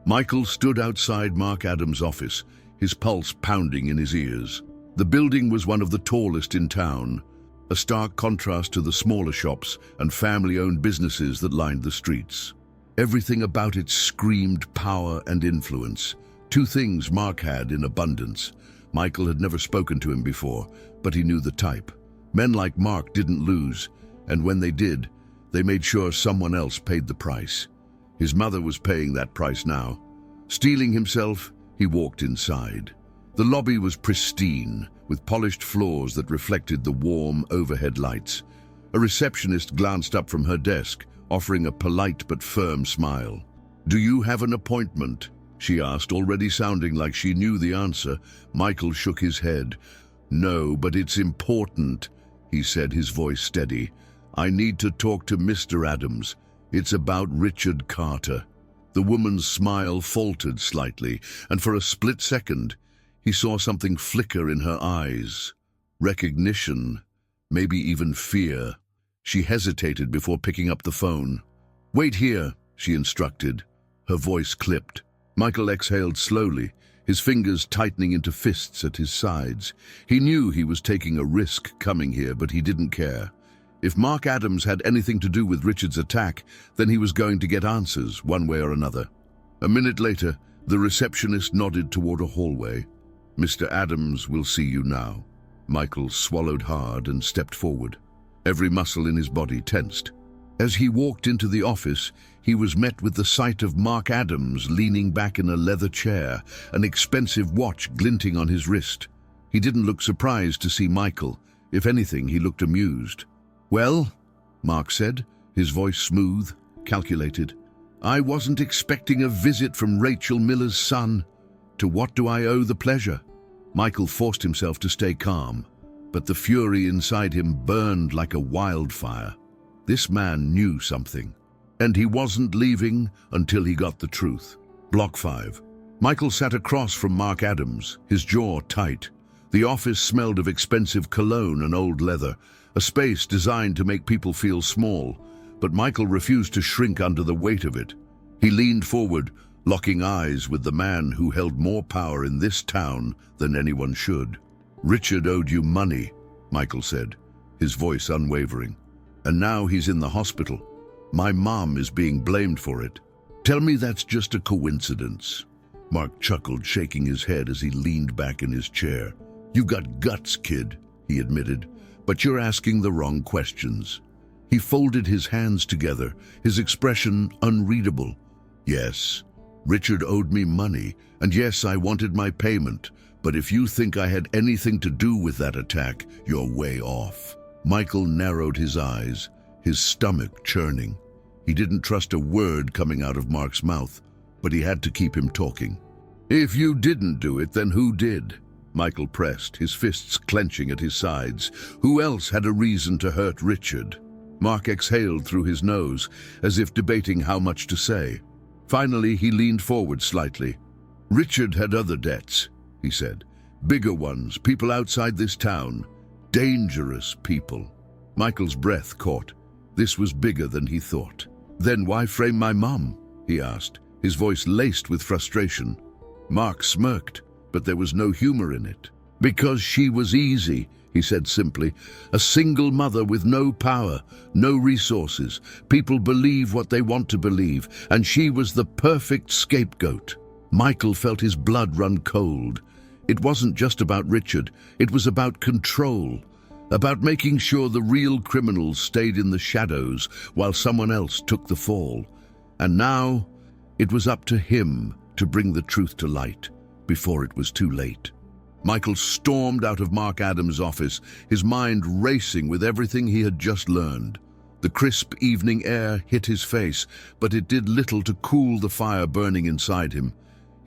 Michael stood outside Mark Adams' office, his pulse pounding in his ears. The building was one of the tallest in town, a stark contrast to the smaller shops and family-owned businesses that lined the streets. Everything about it screamed power and influence, two things Mark had in abundance. Michael had never spoken to him before, but he knew the type. Men like Mark didn't lose, and when they did, they made sure someone else paid the price. His mother was paying that price now. Steeling himself, he walked inside. The lobby was pristine, with polished floors that reflected the warm overhead lights. A receptionist glanced up from her desk, offering a polite but firm smile. "Do you have an appointment?" she asked, already sounding like she knew the answer. Michael shook his head. "No, but it's important," he said, his voice steady. "I need to talk to Mr. Adams. It's about Richard Carter." The woman's smile faltered slightly, and for a split second, he saw something flicker in her eyes. Recognition, maybe even fear. She hesitated before picking up the phone. "Wait here," she instructed. Her voice clipped. Michael exhaled slowly, his fingers tightening into fists at his sides. He knew he was taking a risk coming here, but he didn't care. If Mark Adams had anything to do with Richard's attack, then he was going to get answers, one way or another. A minute later, the receptionist nodded toward a hallway. "Mr. Adams will see you now." Michael swallowed hard and stepped forward. Every muscle in his body tensed. As he walked into the office, he was met with the sight of Mark Adams leaning back in a leather chair, an expensive watch glinting on his wrist. He didn't look surprised to see Michael. If anything, he looked amused. "Well," Mark said, his voice smooth, calculated. "I wasn't expecting a visit from Rachel Miller's son. To what do I owe the pleasure?" Michael forced himself to stay calm, but the fury inside him burned like a wildfire. This man knew something, and he wasn't leaving until he got the truth. Block 5. Michael sat across from Mark Adams, his jaw tight. The office smelled of expensive cologne and old leather, a space designed to make people feel small, but Michael refused to shrink under the weight of it. He leaned forward, locking eyes with the man who held more power in this town than anyone should. "Richard owed you money," Michael said, his voice unwavering. "And now he's in the hospital. My mom is being blamed for it. Tell me that's just a coincidence." Mark chuckled, shaking his head as he leaned back in his chair. "You've got guts, kid," he admitted, "but you're asking the wrong questions." He folded his hands together, his expression unreadable. "Yes, Richard owed me money, and yes, I wanted my payment, but if you think I had anything to do with that attack, you're way off." Michael narrowed his eyes, his stomach churning. He didn't trust a word coming out of Mark's mouth, but he had to keep him talking. "If you didn't do it, then who did?" Michael pressed, his fists clenching at his sides. "Who else had a reason to hurt Richard?" Mark exhaled through his nose, as if debating how much to say. Finally, he leaned forward slightly. "Richard had other debts," he said. "Bigger ones, people outside this town. Dangerous people." Michael's breath caught. This was bigger than he thought. "Then why frame my mum?" he asked, his voice laced with frustration. Mark smirked, but there was no humor in it. "Because she was easy," he said simply. "A single mother with no power, no resources. People believe what they want to believe, and she was the perfect scapegoat." Michael felt his blood run cold. It wasn't just about Richard, it was about control, about making sure the real criminals stayed in the shadows while someone else took the fall. And now, it was up to him to bring the truth to light, before it was too late. Michael stormed out of Mark Adams' office, his mind racing with everything he had just learned. The crisp evening air hit his face, but it did little to cool the fire burning inside him.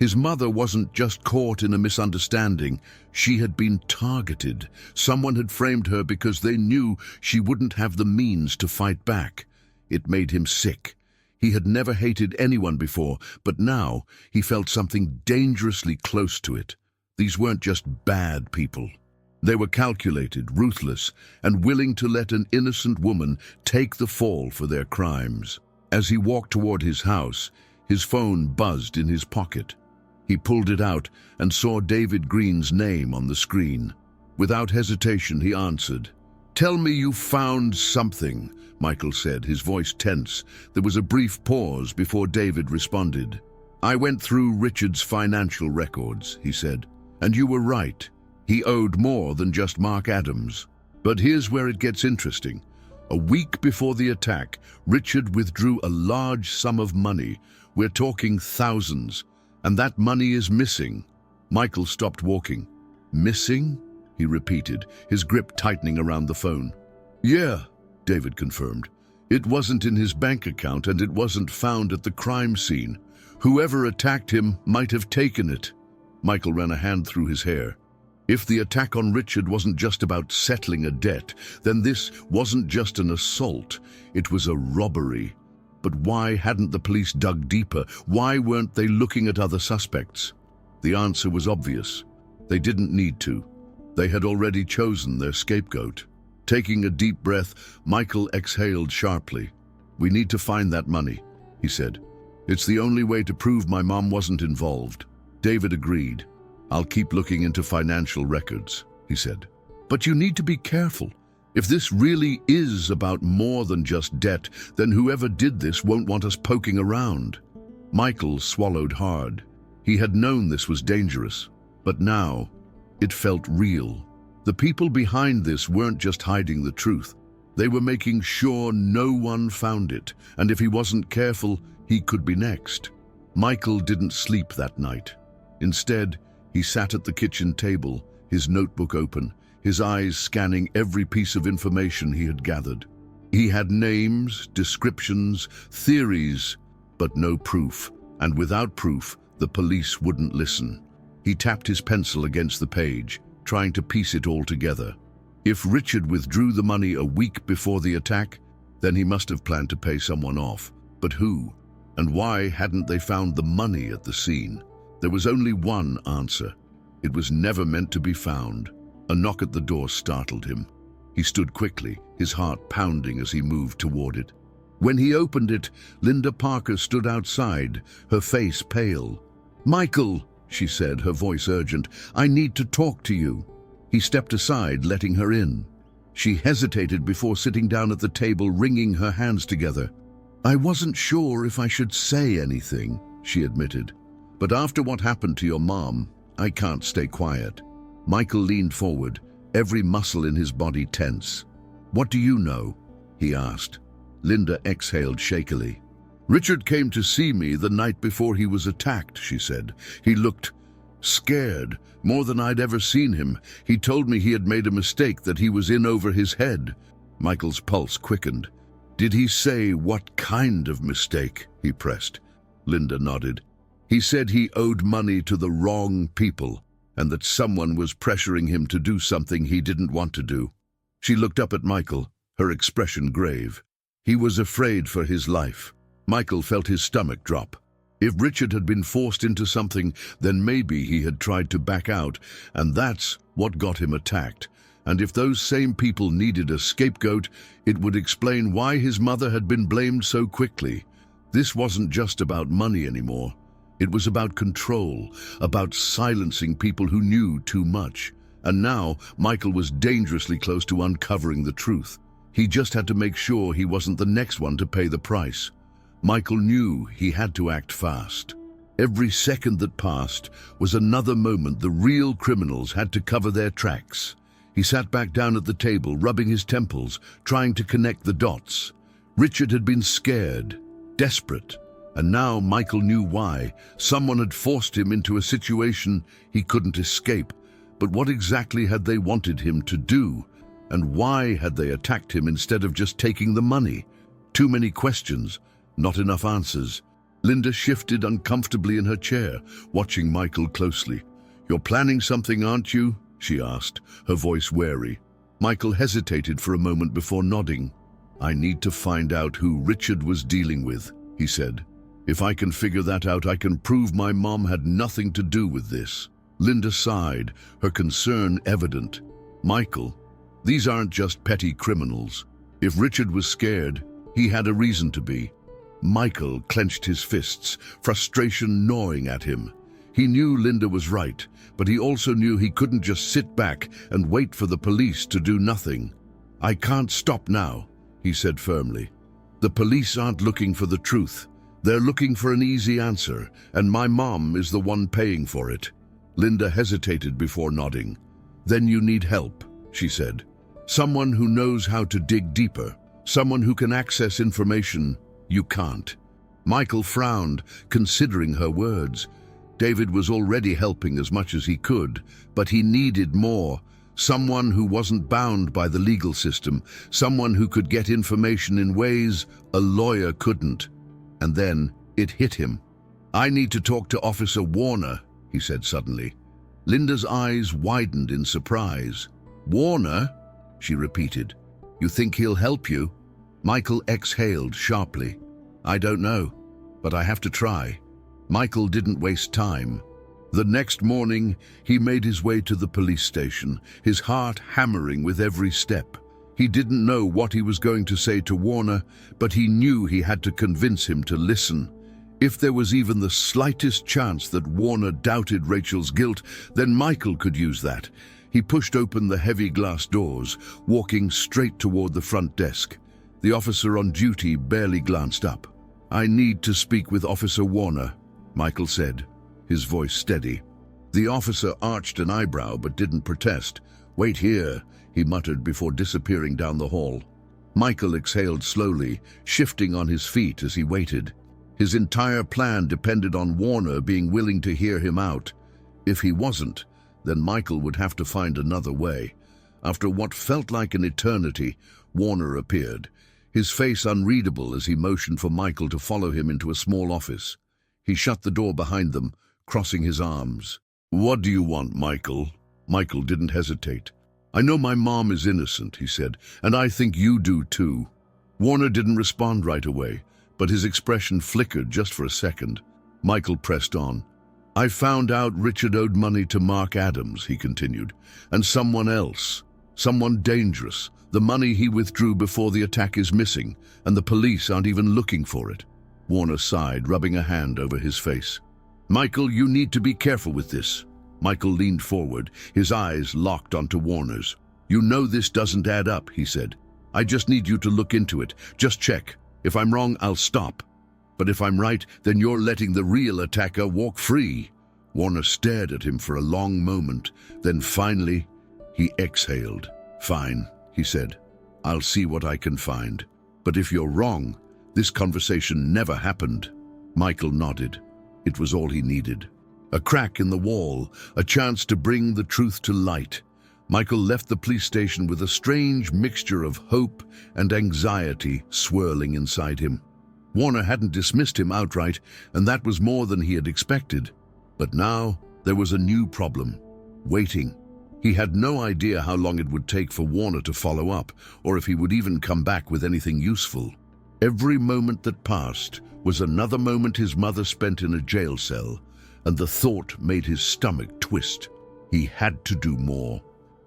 His mother wasn't just caught in a misunderstanding. She had been targeted. Someone had framed her because they knew she wouldn't have the means to fight back. It made him sick. He had never hated anyone before, but now he felt something dangerously close to it. These weren't just bad people. They were calculated, ruthless, and willing to let an innocent woman take the fall for their crimes. As he walked toward his house, his phone buzzed in his pocket. He pulled it out and saw David Green's name on the screen. Without hesitation, he answered. "Tell me you found something," Michael said, his voice tense. There was a brief pause before David responded. "I went through Richard's financial records," he said, "and you were right. He owed more than just Mark Adams. But here's where it gets interesting. A week before the attack, Richard withdrew a large sum of money. We're talking thousands. And that money is missing." Michael stopped walking. "Missing?" he repeated, his grip tightening around the phone. "Yeah," David confirmed. "It wasn't in his bank account and it wasn't found at the crime scene. Whoever attacked him might have taken it." Michael ran a hand through his hair. If the attack on Richard wasn't just about settling a debt, then this wasn't just an assault, it was a robbery. But why hadn't the police dug deeper? Why weren't they looking at other suspects? The answer was obvious. They didn't need to. They had already chosen their scapegoat. Taking a deep breath, Michael exhaled sharply. "We need to find that money," he said. "It's the only way to prove my mom wasn't involved." David agreed. "I'll keep looking into financial records," he said. "But you need to be careful. If this really is about more than just debt, then whoever did this won't want us poking around." Michael swallowed hard. He had known this was dangerous, but now it felt real. The people behind this weren't just hiding the truth. They were making sure no one found it, and if he wasn't careful, he could be next. Michael didn't sleep that night. Instead, he sat at the kitchen table, his notebook open, his eyes scanning every piece of information he had gathered. He had names, descriptions, theories, but no proof. And without proof, the police wouldn't listen. He tapped his pencil against the page, trying to piece it all together. If Richard withdrew the money a week before the attack, then he must have planned to pay someone off. But who? And why hadn't they found the money at the scene? There was only one answer. It was never meant to be found. A knock at the door startled him. He stood quickly, his heart pounding as he moved toward it. When he opened it, Linda Parker stood outside, her face pale. "Michael," she said, her voice urgent, "I need to talk to you." He stepped aside, letting her in. She hesitated before sitting down at the table, wringing her hands together. "I wasn't sure if I should say anything," she admitted. "But after what happened to your mom, I can't stay quiet." Michael leaned forward, every muscle in his body tense. "What do you know?" he asked. Linda exhaled shakily. "Richard came to see me the night before he was attacked," she said. "He looked scared, more than I'd ever seen him. He told me he had made a mistake, that he was in over his head." Michael's pulse quickened. "Did he say what kind of mistake?" he pressed. Linda nodded. "He said he owed money to the wrong people, and that someone was pressuring him to do something he didn't want to do." She looked up at Michael, her expression grave. He was afraid for his life. Michael felt his stomach drop. If Richard had been forced into something, then maybe he had tried to back out, and that's what got him attacked. And if those same people needed a scapegoat, it would explain why his mother had been blamed so quickly. This wasn't just about money anymore. It was about control, about silencing people who knew too much. And now Michael was dangerously close to uncovering the truth. He just had to make sure he wasn't the next one to pay the price. Michael knew he had to act fast. Every second that passed was another moment the real criminals had to cover their tracks. He sat back down at the table, rubbing his temples, trying to connect the dots. Richard had been scared, desperate, and now Michael knew why. Someone had forced him into a situation he couldn't escape. But what exactly had they wanted him to do? And why had they attacked him instead of just taking the money? Too many questions, not enough answers. Linda shifted uncomfortably in her chair, watching Michael closely. "You're planning something, aren't you?" she asked, her voice wary. Michael hesitated for a moment before nodding. "I need to find out who Richard was dealing with," he said. "If I can figure that out, I can prove my mom had nothing to do with this." Linda sighed, her concern evident. "Michael, these aren't just petty criminals. If Richard was scared, he had a reason to be." Michael clenched his fists, frustration gnawing at him. He knew Linda was right, but he also knew he couldn't just sit back and wait for the police to do nothing. "I can't stop now," he said firmly. "The police aren't looking for the truth. They're looking for an easy answer, and my mom is the one paying for it." Linda hesitated before nodding. "Then you need help," she said. "Someone who knows how to dig deeper, someone who can access information you can't." Michael frowned, considering her words. David was already helping as much as he could, but he needed more. Someone who wasn't bound by the legal system, someone who could get information in ways a lawyer couldn't. And then it hit him. "I need to talk to Officer Warner," he said suddenly. Linda's eyes widened in surprise. "Warner?" she repeated. "You think he'll help you?" Michael exhaled sharply. "I don't know, but I have to try." Michael didn't waste time. The next morning, he made his way to the police station, his heart hammering with every step. He didn't know what he was going to say to Warner, but he knew he had to convince him to listen. If there was even the slightest chance that Warner doubted Rachel's guilt, then Michael could use that. He pushed open the heavy glass doors, walking straight toward the front desk. The officer on duty barely glanced up. "I need to speak with Officer Warner," Michael said, his voice steady. The officer arched an eyebrow but didn't protest. "Wait here," he muttered before disappearing down the hall. Michael exhaled slowly, shifting on his feet as he waited. His entire plan depended on Warner being willing to hear him out. If he wasn't, then Michael would have to find another way. After what felt like an eternity, Warner appeared, his face unreadable as he motioned for Michael to follow him into a small office. He shut the door behind them, crossing his arms. "What do you want, Michael?" Michael didn't hesitate. "I know my mom is innocent," he said, "and I think you do too." Warner didn't respond right away, but his expression flickered just for a second. Michael pressed on. "I found out Richard owed money to Mark Adams," he continued, "and someone else, someone dangerous, The money he withdrew before the attack is missing, and the police aren't even looking for it. Warner sighed, rubbing a hand over his face. Michael, you need to be careful with this. Michael leaned forward, his eyes locked onto Warner's. You know this doesn't add up, he said. I just need you to look into it. Just check. If I'm wrong, I'll stop. But if I'm right, then you're letting the real attacker walk free. Warner stared at him for a long moment. Then finally, he exhaled. Fine, he said. I'll see what I can find. But if you're wrong, this conversation never happened. Michael nodded. It was all he needed. A crack in the wall, a chance to bring the truth to light. Michael left the police station with a strange mixture of hope and anxiety swirling inside him. Warner hadn't dismissed him outright, and that was more than he had expected. But now there was a new problem: waiting. He had no idea how long it would take for Warner to follow up, or if he would even come back with anything useful. Every moment that passed was another moment his mother spent in a jail cell, and the thought made his stomach twist. He had to do more.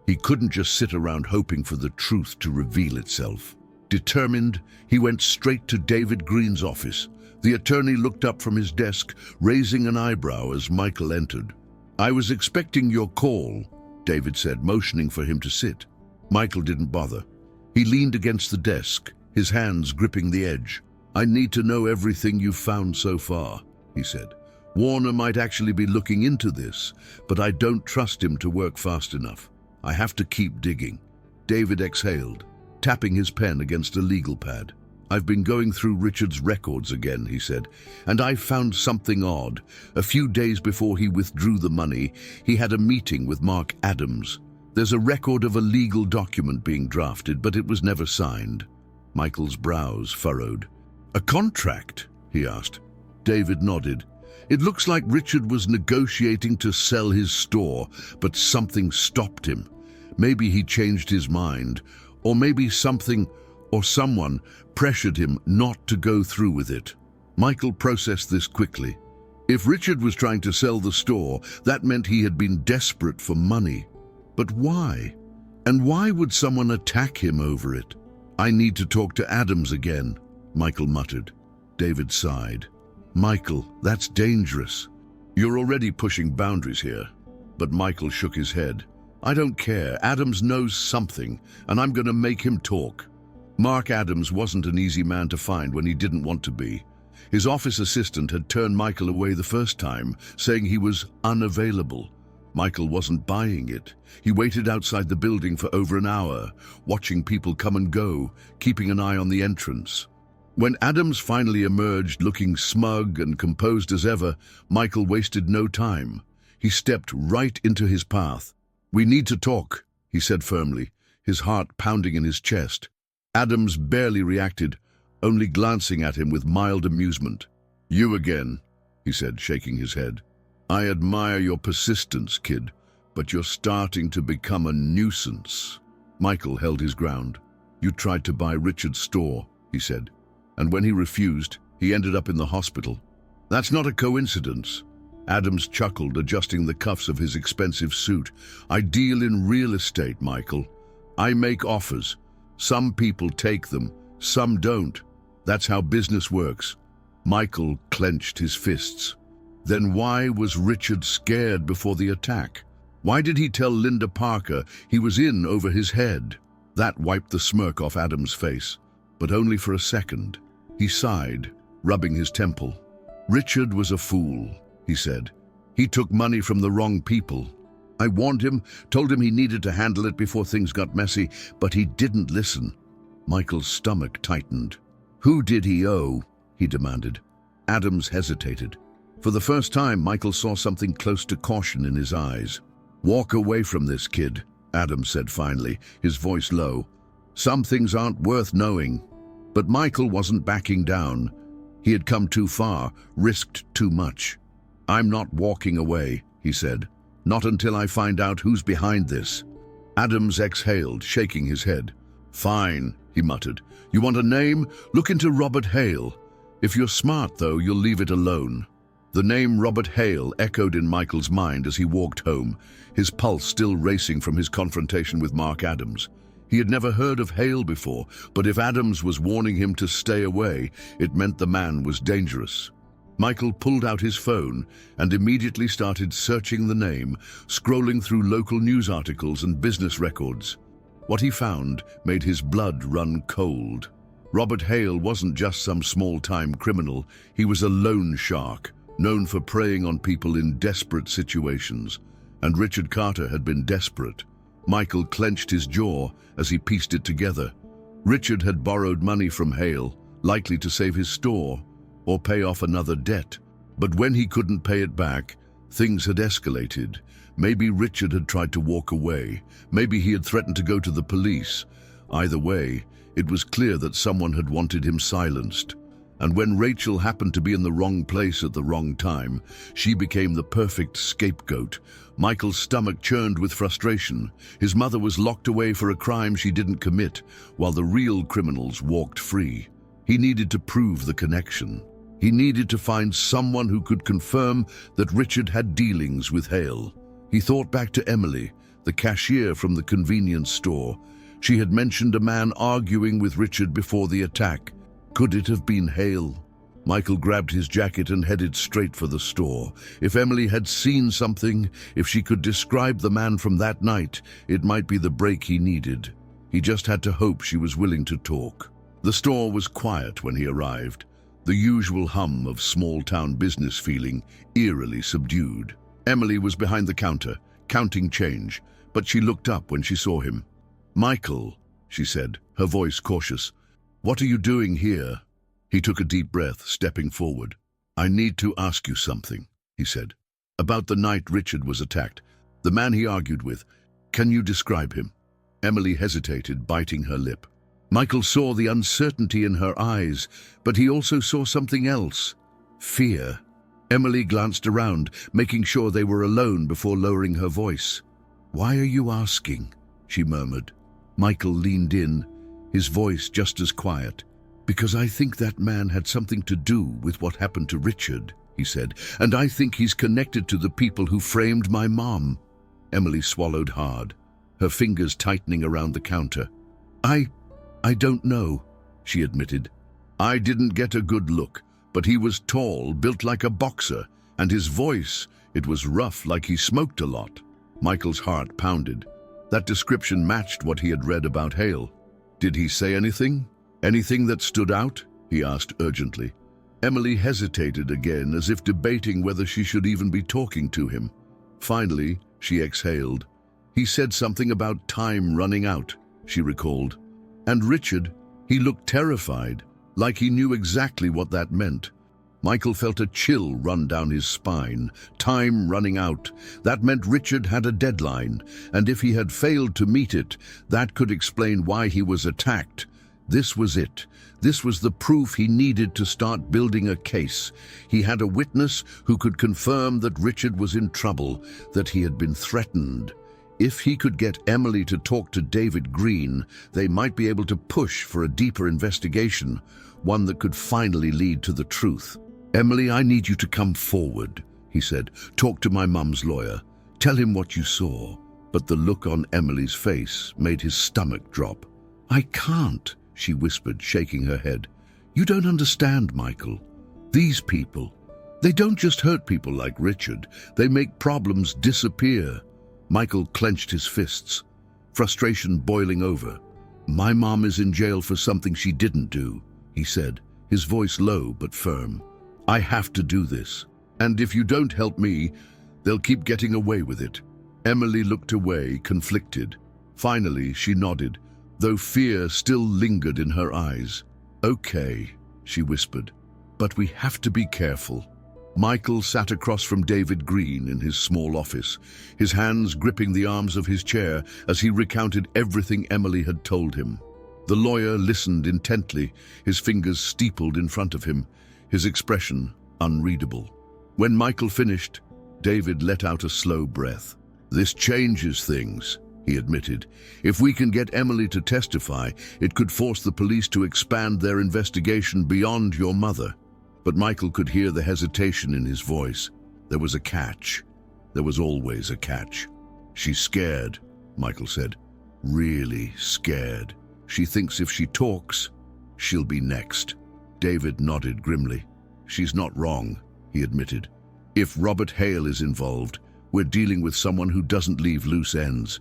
He couldn't just sit around hoping for the truth to reveal itself. Determined, he went straight to David Green's office. The attorney looked up from his desk, raising an eyebrow as Michael entered. I was expecting your call, David said, motioning for him to sit. Michael didn't bother. He leaned against the desk, his hands gripping the edge. I need to know everything you've found so far, he said. Warner might actually be looking into this, but I don't trust him to work fast enough. I have to keep digging. David exhaled, tapping his pen against a legal pad. I've been going through Richard's records again, he said, and I found something odd. A few days before he withdrew the money, he had a meeting with Mark Adams. There's a record of a legal document being drafted, but it was never signed. Michael's brows furrowed. A contract? He asked. David nodded. It looks like Richard was negotiating to sell his store, but something stopped him. Maybe he changed his mind, or maybe something or someone pressured him not to go through with it. Michael processed this quickly. If Richard was trying to sell the store, that meant he had been desperate for money. But why? And why would someone attack him over it? I need to talk to Adams again, Michael muttered. David sighed. Michael, that's dangerous. You're already pushing boundaries here. But Michael shook his head. I don't care. Adams knows something, and I'm going to make him talk. Mark Adams wasn't an easy man to find when he didn't want to be. His office assistant had turned Michael away the first time, saying he was unavailable. Michael wasn't buying it. He waited outside the building for over an hour, watching people come and go, keeping an eye on the entrance. When Adams finally emerged, looking smug and composed as ever, Michael wasted no time. He stepped right into his path. We need to talk, he said firmly, his heart pounding in his chest. Adams barely reacted, only glancing at him with mild amusement. You again, he said, shaking his head. I admire your persistence, kid, but you're starting to become a nuisance. Michael held his ground. You tried to buy Richard's store, he said, and when he refused, he ended up in the hospital. That's not a coincidence. Adams chuckled, adjusting the cuffs of his expensive suit. I deal in real estate, Michael. I make offers. Some people take them, some don't. That's how business works. Michael clenched his fists. Then why was Richard scared before the attack? Why did he tell Linda Parker he was in over his head? That wiped the smirk off Adams' face, but only for a second. He sighed, rubbing his temple. Richard was a fool, he said. He took money from the wrong people. I warned him, told him he needed to handle it before things got messy, but he didn't listen. Michael's stomach tightened. Who did he owe? He demanded. Adams hesitated. For the first time, Michael saw something close to caution in his eyes. Walk away from this, kid, Adams said finally, his voice low. Some things aren't worth knowing. But Michael wasn't backing down. He had come too far, risked too much. I'm not walking away, he said. Not until I find out who's behind this. Adams exhaled, shaking his head. Fine, he muttered. You want a name? Look into Robert Hale. If you're smart, though, you'll leave it alone. The name Robert Hale echoed in Michael's mind as he walked home, his pulse still racing from his confrontation with Mark Adams. He had never heard of Hale before, but if Adams was warning him to stay away, it meant the man was dangerous. Michael pulled out his phone and immediately started searching the name, scrolling through local news articles and business records. What he found made his blood run cold. Robert Hale wasn't just some small-time criminal, he was a loan shark, known for preying on people in desperate situations. And Richard Carter had been desperate. Michael clenched his jaw as he pieced it together. Richard had borrowed money from Hale, likely to save his store or pay off another debt. But when he couldn't pay it back, things had escalated. Maybe Richard had tried to walk away. Maybe he had threatened to go to the police. Either way, it was clear that someone had wanted him silenced. And when Rachel happened to be in the wrong place at the wrong time, she became the perfect scapegoat. Michael's stomach churned with frustration. His mother was locked away for a crime she didn't commit, while the real criminals walked free. He needed to prove the connection. He needed to find someone who could confirm that Richard had dealings with Hale. He thought back to Emily, the cashier from the convenience store. She had mentioned a man arguing with Richard before the attack. Could it have been Hale? Michael grabbed his jacket and headed straight for the store. If Emily had seen something, if she could describe the man from that night, it might be the break he needed. He just had to hope she was willing to talk. The store was quiet when he arrived, the usual hum of small-town business feeling eerily subdued. Emily was behind the counter, counting change, but she looked up when she saw him. "Michael," she said, her voice cautious, "what are you doing here?" He took a deep breath, stepping forward. "I need to ask you something," he said. "About the night Richard was attacked, the man he argued with. Can you describe him?" Emily hesitated, biting her lip. Michael saw the uncertainty in her eyes, but he also saw something else. Fear. Emily glanced around, making sure they were alone before lowering her voice. "Why are you asking?" she murmured. Michael leaned in, his voice just as quiet. "Because I think that man had something to do with what happened to Richard," he said, "and I think he's connected to the people who framed my mom." Emily swallowed hard, her fingers tightening around the counter. I don't know," she admitted. "I didn't get a good look, but he was tall, built like a boxer, and his voice, it was rough, like he smoked a lot." Michael's heart pounded. That description matched what he had read about Hale. "Did he say anything? Anything that stood out?" he asked urgently. Emily hesitated again, as if debating whether she should even be talking to him. Finally, she exhaled. "He said something about time running out," she recalled. "And Richard, he looked terrified, like he knew exactly what that meant." Michael felt a chill run down his spine. Time running out. That meant Richard had a deadline, and if he had failed to meet it, that could explain why he was attacked. This was it. This was the proof he needed to start building a case. He had a witness who could confirm that Richard was in trouble, that he had been threatened. If he could get Emily to talk to David Green, they might be able to push for a deeper investigation, one that could finally lead to the truth. "Emily, I need you to come forward," he said. "Talk to my mum's lawyer. Tell him what you saw." But the look on Emily's face made his stomach drop. "I can't," she whispered, shaking her head. "You don't understand, Michael. These people, they don't just hurt people like Richard. They make problems disappear." Michael clenched his fists, frustration boiling over. "My mom is in jail for something she didn't do," he said, his voice low but firm. "I have to do this. And if you don't help me, they'll keep getting away with it." Emily looked away, conflicted. Finally, she nodded, though fear still lingered in her eyes. "Okay," she whispered, "but we have to be careful." Michael sat across from David Green in his small office, his hands gripping the arms of his chair as he recounted everything Emily had told him. The lawyer listened intently, his fingers steepled in front of him, his expression unreadable. When Michael finished, David let out a slow breath. "This changes things," he admitted. "If we can get Emily to testify, it could force the police to expand their investigation beyond your mother." But Michael could hear the hesitation in his voice. There was a catch. There was always a catch. "She's scared," Michael said. really scared. She thinks if she talks, she'll be next. David nodded grimly. She's not wrong, he admitted. If Robert Hale is involved, we're dealing with someone who doesn't leave loose ends.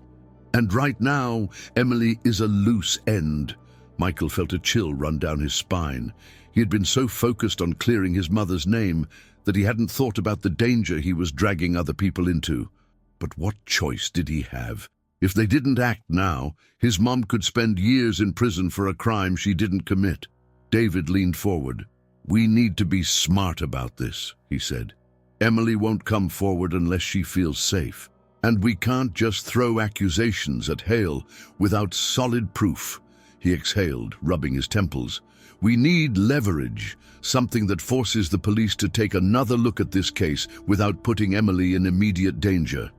And right now, Emily is a loose end. Michael felt a chill run down his spine. He had been so focused on clearing his mother's name that he hadn't thought about the danger he was dragging other people into. But what choice did he have? If they didn't act now, his mom could spend years in prison for a crime she didn't commit. David leaned forward. "We need to be smart about this," he said. "Emily won't come forward unless she feels safe. And we can't just throw accusations at Hale without solid proof." He exhaled, rubbing his temples. "We need leverage, something that forces the police to take another look at this case without putting Emily in immediate danger."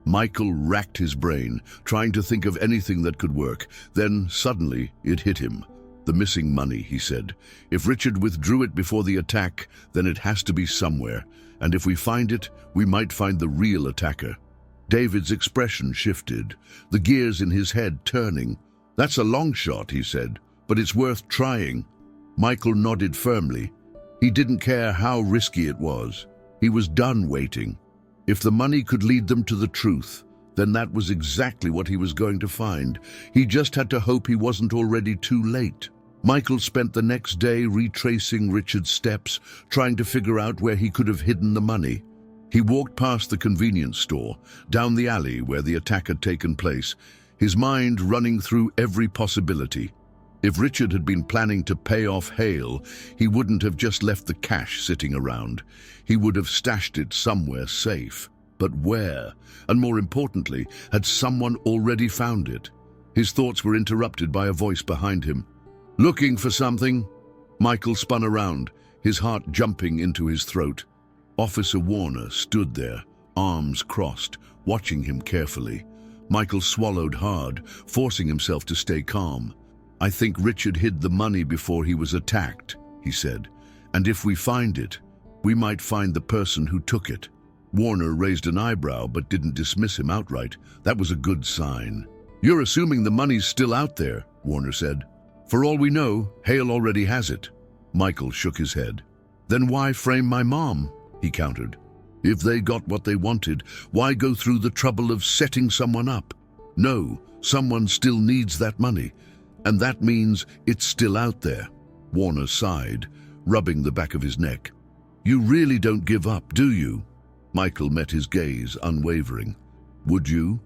Michael racked his brain, trying to think of anything that could work. Then, suddenly, it hit him. "The missing money," he said. "If Richard withdrew it before the attack, then it has to be somewhere. And if we find it, we might find the real attacker." David's expression shifted, the gears in his head turning. "That's a long shot," he said, "but it's worth trying." Michael nodded firmly. He didn't care how risky it was. He was done waiting. If the money could lead them to the truth, then that was exactly what he was going to find. He just had to hope he wasn't already too late. Michael spent the next day retracing Richard's steps, trying to figure out where he could have hidden the money. He walked past the convenience store, down the alley where the attack had taken place, his mind running through every possibility. If Richard had been planning to pay off Hale, he wouldn't have just left the cash sitting around. He would have stashed it somewhere safe. But where? And more importantly, had someone already found it? His thoughts were interrupted by a voice behind him. "Looking for something?" Michael spun around, his heart jumping into his throat. Officer Warner stood there, arms crossed, watching him carefully. Michael swallowed hard, forcing himself to stay calm. "I think Richard hid the money before he was attacked," he said. "And if we find it, we might find the person who took it." Warner raised an eyebrow but didn't dismiss him outright. That was a good sign. "You're assuming the money's still out there," Warner said. "For all we know, Hale already has it." Michael shook his head. "Then why frame my mom?" he countered. "If they got what they wanted, why go through the trouble of setting someone up? No, someone still needs that money, and that means it's still out there." Warner sighed, rubbing the back of his neck. "You really don't give up, do you?" Michael met his gaze, unwavering. "Would you,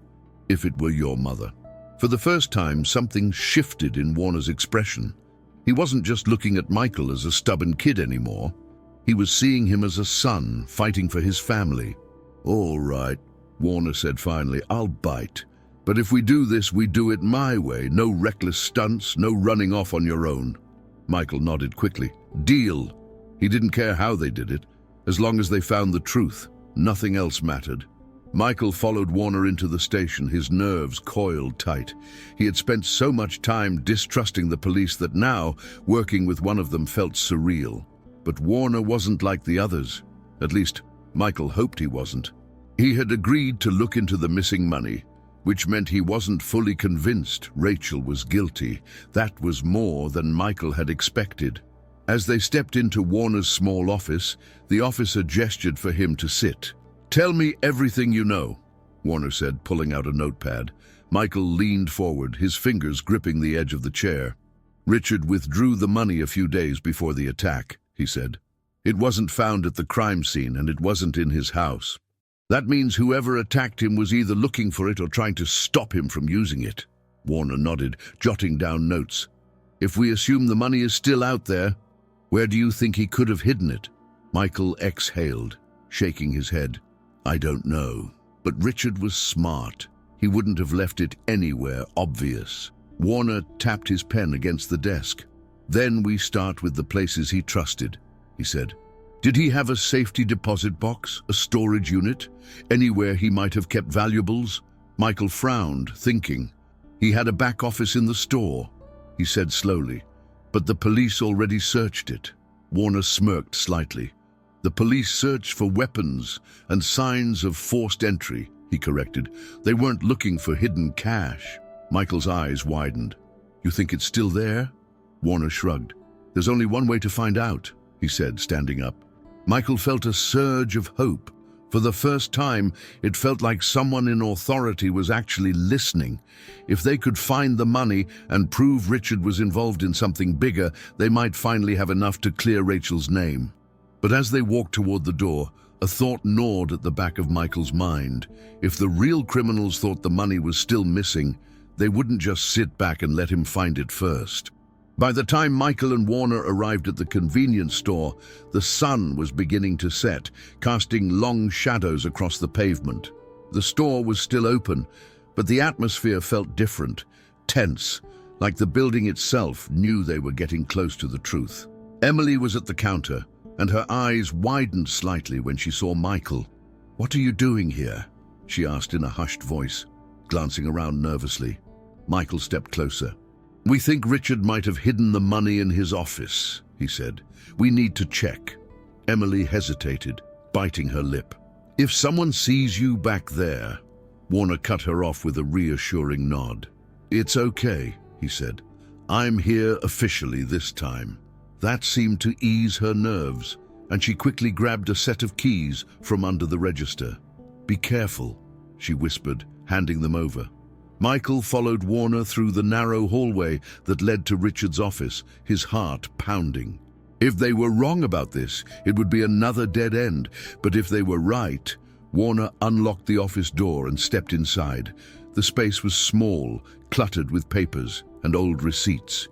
if it were your mother?" For the first time, something shifted in Warner's expression. He wasn't just looking at Michael as a stubborn kid anymore. He was seeing him as a son, fighting for his family. "All right," Warner said finally, "I'll bite. But if we do this, we do it my way. No reckless stunts, no running off on your own." Michael nodded quickly. "Deal." He didn't care how they did it. As long as they found the truth, nothing else mattered. Michael followed Warner into the station, his nerves coiled tight. He had spent so much time distrusting the police that now, working with one of them felt surreal. But Warner wasn't like the others. At least, Michael hoped he wasn't. He had agreed to look into the missing money, which meant he wasn't fully convinced Rachel was guilty. That was more than Michael had expected. As they stepped into Warner's small office, the officer gestured for him to sit. "Tell me everything you know," Warner said, pulling out a notepad. Michael leaned forward, his fingers gripping the edge of the chair. "Richard withdrew the money a few days before the attack," he said. "It wasn't found at the crime scene, and it wasn't in his house. That means whoever attacked him was either looking for it or trying to stop him from using it." Warner nodded, jotting down notes. "If we assume the money is still out there, where do you think he could have hidden it?" Michael exhaled, shaking his head. "I don't know, but Richard was smart. He wouldn't have left it anywhere obvious." Warner tapped his pen against the desk. "Then we start with the places he trusted," he said. "Did he have a safety deposit box, a storage unit, anywhere he might have kept valuables?" Michael frowned, thinking. "He had a back office in the store," he said slowly. "But the police already searched it." Warner smirked slightly. "The police searched for weapons and signs of forced entry," he corrected. "They weren't looking for hidden cash." Michael's eyes widened. You think it's still there? Warner shrugged. There's only one way to find out, he said, standing up. Michael felt a surge of hope. For the first time, it felt like someone in authority was actually listening. If they could find the money and prove Richard was involved in something bigger, they might finally have enough to clear Rachel's name. But as they walked toward the door, a thought gnawed at the back of Michael's mind. If the real criminals thought the money was still missing, they wouldn't just sit back and let him find it first. By the time Michael and Warner arrived at the convenience store, the sun was beginning to set, casting long shadows across the pavement. The store was still open, but the atmosphere felt different, tense, like the building itself knew they were getting close to the truth. Emily was at the counter, and her eyes widened slightly when she saw Michael. "What are you doing here?" she asked in a hushed voice, glancing around nervously. Michael stepped closer. "We think Richard might have hidden the money in his office," he said. "We need to check." Emily hesitated, biting her lip. "If someone sees you back there..." Warner cut her off with a reassuring nod. "It's okay," he said. "I'm here officially this time." That seemed to ease her nerves, and she quickly grabbed a set of keys from under the register. "Be careful," she whispered, handing them over. Michael followed Warner through the narrow hallway that led to Richard's office, his heart pounding. If they were wrong about this, it would be another dead end, but if they were right, Warner unlocked the office door and stepped inside. The space was small, cluttered with papers and old receipts.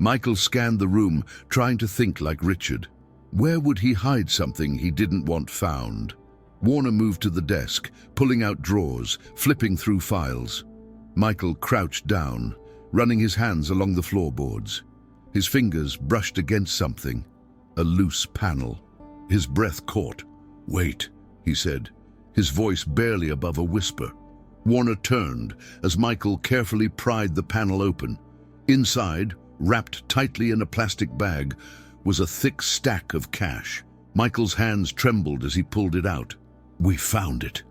Michael scanned the room, trying to think like Richard. Where would he hide something he didn't want found? Warner moved to the desk, pulling out drawers, flipping through files. Michael crouched down, running his hands along the floorboards. His fingers brushed against something, a loose panel. His breath caught. "Wait," he said, his voice barely above a whisper. Warner turned as Michael carefully pried the panel open. Inside, wrapped tightly in a plastic bag, was a thick stack of cash. Michael's hands trembled as he pulled it out. "We found it,"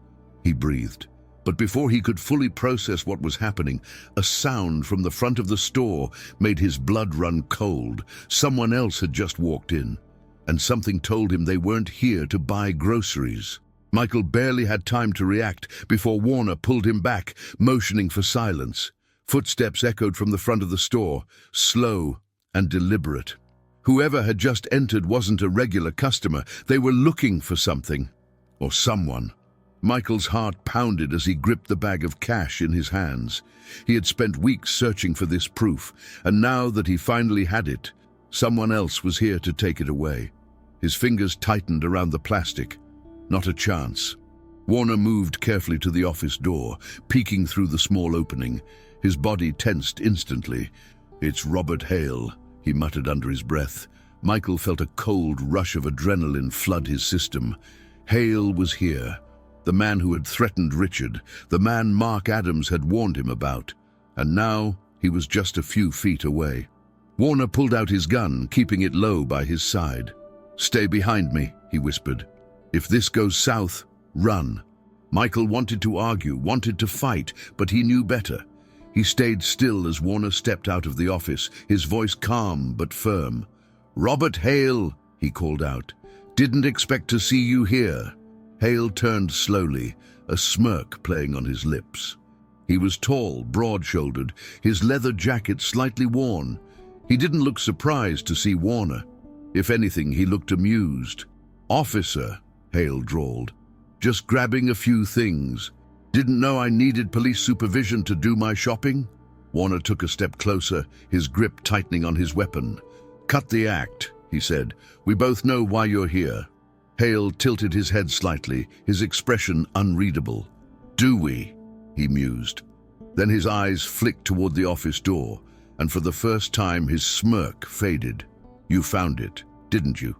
he breathed. But before he could fully process what was happening, a sound from the front of the store made his blood run cold. Someone else had just walked in, and something told him they weren't here to buy groceries. Michael barely had time to react before Warner pulled him back, motioning for silence. Footsteps echoed from the front of the store, slow and deliberate. Whoever had just entered wasn't a regular customer. They were looking for something, or someone. Michael's heart pounded as he gripped the bag of cash in his hands. He had spent weeks searching for this proof, and now that he finally had it, someone else was here to take it away. His fingers tightened around the plastic. Not a chance. Warner moved carefully to the office door, peeking through the small opening. His body tensed instantly. "It's Robert Hale," he muttered under his breath. Michael felt a cold rush of adrenaline flood his system. Hale was here. The man who had threatened Richard, the man Mark Adams had warned him about, and now he was just a few feet away. Warner pulled out his gun, keeping it low by his side. "Stay behind me," he whispered. "If this goes south, run." Michael wanted to argue, wanted to fight, but he knew better. He stayed still as Warner stepped out of the office, his voice calm but firm. "Robert Hale," he called out. "Didn't expect to see you here." Hale turned slowly, a smirk playing on his lips. He was tall, broad-shouldered, his leather jacket slightly worn. He didn't look surprised to see Warner. If anything, he looked amused. "Officer," Hale drawled. "Just grabbing a few things. Didn't know I needed police supervision to do my shopping?" Warner took a step closer, his grip tightening on his weapon. "Cut the act," he said. "We both know why you're here." Hale tilted his head slightly, his expression unreadable. "Do we?" he mused. Then his eyes flicked toward the office door, and for the first time his smirk faded. "You found it, didn't you?"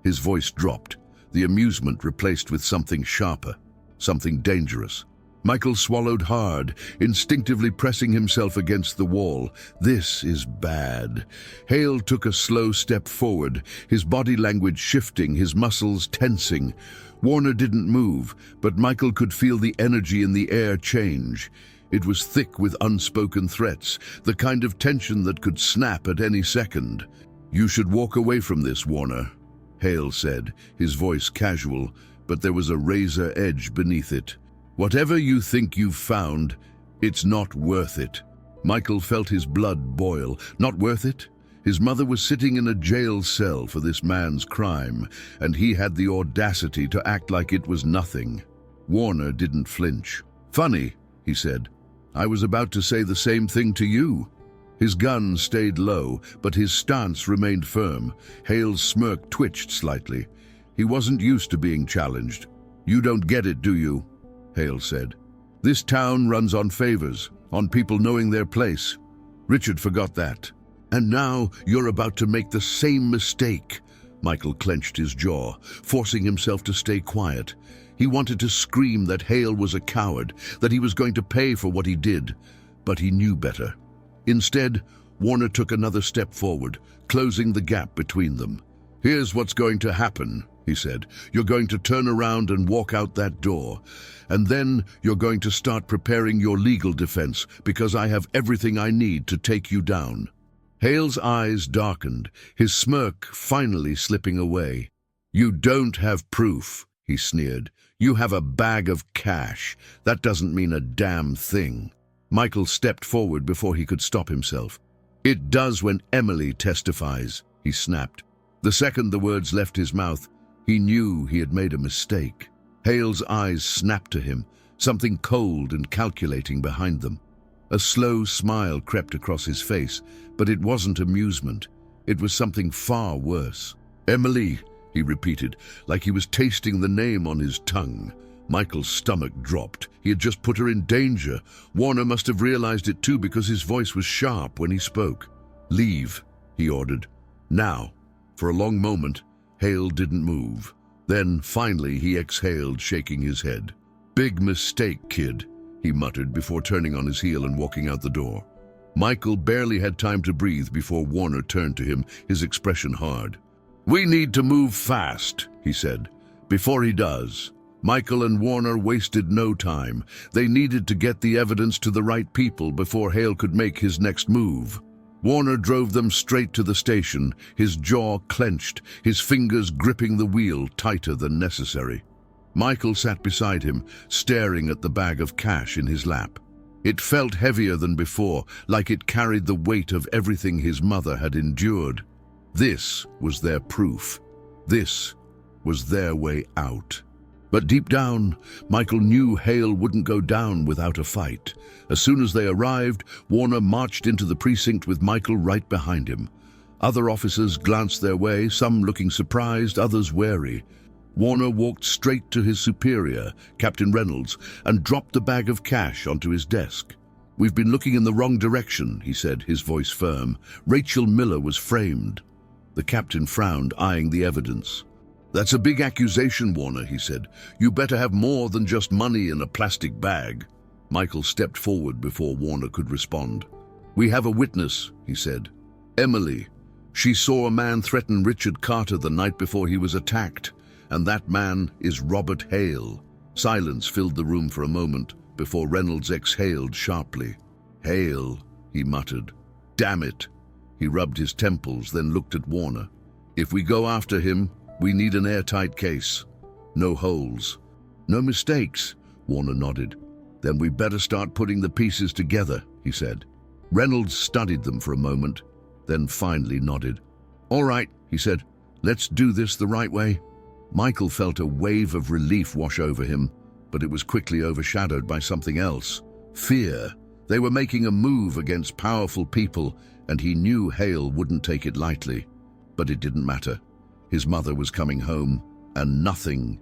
His voice dropped, the amusement replaced with something sharper, something dangerous. Michael swallowed hard, instinctively pressing himself against the wall. This is bad. Hale took a slow step forward, his body language shifting, his muscles tensing. Warner didn't move, but Michael could feel the energy in the air change. It was thick with unspoken threats, the kind of tension that could snap at any second. "You should walk away from this, Warner," Hale said, his voice casual, but there was a razor edge beneath it. "Whatever you think you've found, it's not worth it." Michael felt his blood boil. Not worth it? His mother was sitting in a jail cell for this man's crime, and he had the audacity to act like it was nothing. Warner didn't flinch. "Funny," he said. "I was about to say the same thing to you." His gun stayed low, but his stance remained firm. Hale's smirk twitched slightly. He wasn't used to being challenged. "You don't get it, do you?" Hale said. "This town runs on favors, on people knowing their place. Richard forgot that. And now you're about to make the same mistake." Michael clenched his jaw, forcing himself to stay quiet. He wanted to scream that Hale was a coward, that he was going to pay for what he did, but he knew better. Instead, Warner took another step forward, closing the gap between them. "Here's what's going to happen," he said. "You're going to turn around and walk out that door. And then you're going to start preparing your legal defense, because I have everything I need to take you down." Hale's eyes darkened, his smirk finally slipping away. "You don't have proof," he sneered. "You have a bag of cash. That doesn't mean a damn thing." Michael stepped forward before he could stop himself. "It does when Emily testifies," he snapped. The second the words left his mouth, he knew he had made a mistake. Hale's eyes snapped to him, something cold and calculating behind them. A slow smile crept across his face, but it wasn't amusement. It was something far worse. "Emily," he repeated, like he was tasting the name on his tongue. Michael's stomach dropped. He had just put her in danger. Warner must have realized it too, because his voice was sharp when he spoke. "Leave," he ordered. "Now." For a long moment, Hale didn't move. Then, finally, he exhaled, shaking his head. "Big mistake, kid," he muttered before turning on his heel and walking out the door. Michael barely had time to breathe before Warner turned to him, his expression hard. "We need to move fast," he said. Before he does, Michael and Warner wasted no time. They needed to get the evidence to the right people before Hale could make his next move. Warner drove them straight to the station, his jaw clenched, his fingers gripping the wheel tighter than necessary. Michael sat beside him, staring at the bag of cash in his lap. It felt heavier than before, like it carried the weight of everything his mother had endured. This was their proof. This was their way out. But deep down, Michael knew Hale wouldn't go down without a fight. As soon as they arrived, Warner marched into the precinct with Michael right behind him. Other officers glanced their way, some looking surprised, others wary. Warner walked straight to his superior, Captain Reynolds, and dropped the bag of cash onto his desk. "We've been looking in the wrong direction," he said, his voice firm. "Rachel Miller was framed." The captain frowned, eyeing the evidence. "That's a big accusation, Warner," he said. "You better have more than just money in a plastic bag." Michael stepped forward before Warner could respond. "We have a witness," he said. "Emily. She saw a man threaten Richard Carter the night before he was attacked, and that man is Robert Hale." Silence filled the room for a moment before Reynolds exhaled sharply. "Hale," he muttered. "Damn it." He rubbed his temples, then looked at Warner. "If we go after him, we need an airtight case. No holes." "No mistakes," Warner nodded. "Then we better start putting the pieces together," he said. Reynolds studied them for a moment, then finally nodded. "All right," he said. "Let's do this the right way." Michael felt a wave of relief wash over him, but it was quickly overshadowed by something else. Fear. They were making a move against powerful people, and he knew Hale wouldn't take it lightly. But it didn't matter. His mother was coming home, and nothing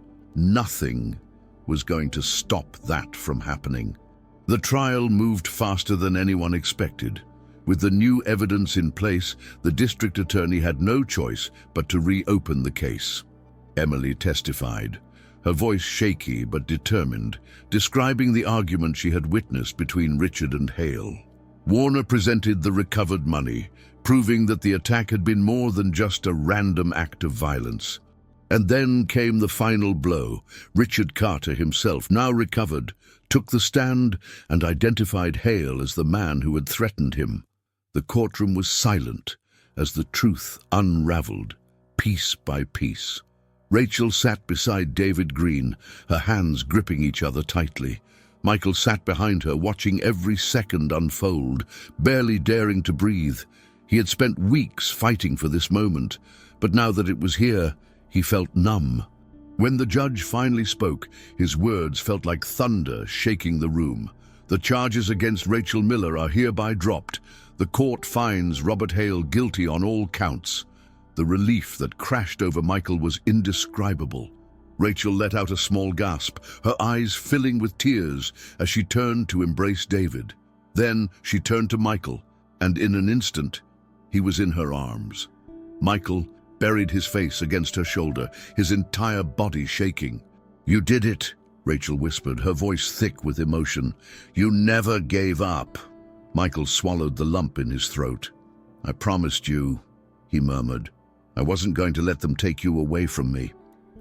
was going to stop that from happening. The trial moved faster than anyone expected. With the new evidence in place, the district attorney had no choice but to reopen the case. Emily testified, her voice shaky but determined, describing the argument she had witnessed between Richard and Hale. Warner presented the recovered money, proving that the attack had been more than just a random act of violence. And then came the final blow. Richard Carter himself, now recovered, took the stand and identified Hale as the man who had threatened him. The courtroom was silent as the truth unraveled, piece by piece. Rachel sat beside David Green, her hands gripping each other tightly. Michael sat behind her, watching every second unfold, barely daring to breathe. He had spent weeks fighting for this moment, but now that it was here, he felt numb. When the judge finally spoke, his words felt like thunder shaking the room. The charges against Rachel Miller are hereby dropped. The court finds Robert Hale guilty on all counts. The relief that crashed over Michael was indescribable. Rachel let out a small gasp, her eyes filling with tears as she turned to embrace David. Then she turned to Michael, and in an instant, he was in her arms. Michael buried his face against her shoulder, his entire body shaking. "You did it," Rachel whispered, her voice thick with emotion. "You never gave up." Michael swallowed the lump in his throat. "I promised you," he murmured. "I wasn't going to let them take you away from me."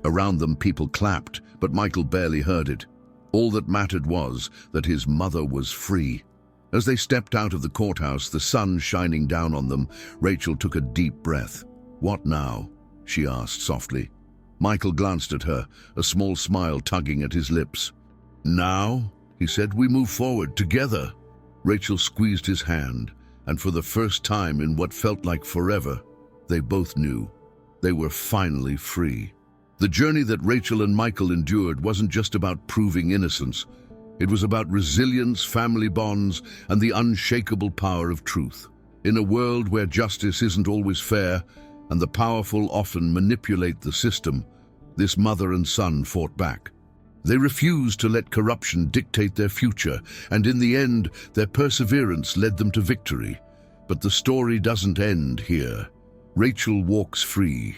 Around them, people clapped, but Michael barely heard it. All that mattered was that his mother was free. As they stepped out of the courthouse, the sun shining down on them, Rachel took a deep breath. "What now?" she asked softly. Michael glanced at her, a small smile tugging at his lips. "Now," he said, "we move forward together." Rachel squeezed his hand, and for the first time in what felt like forever, they both knew they were finally free. The journey that Rachel and Michael endured wasn't just about proving innocence. It was about resilience, family bonds, and the unshakable power of truth. In a world where justice isn't always fair, and the powerful often manipulate the system, this mother and son fought back. They refused to let corruption dictate their future, and in the end, their perseverance led them to victory. But the story doesn't end here. Rachel walks free,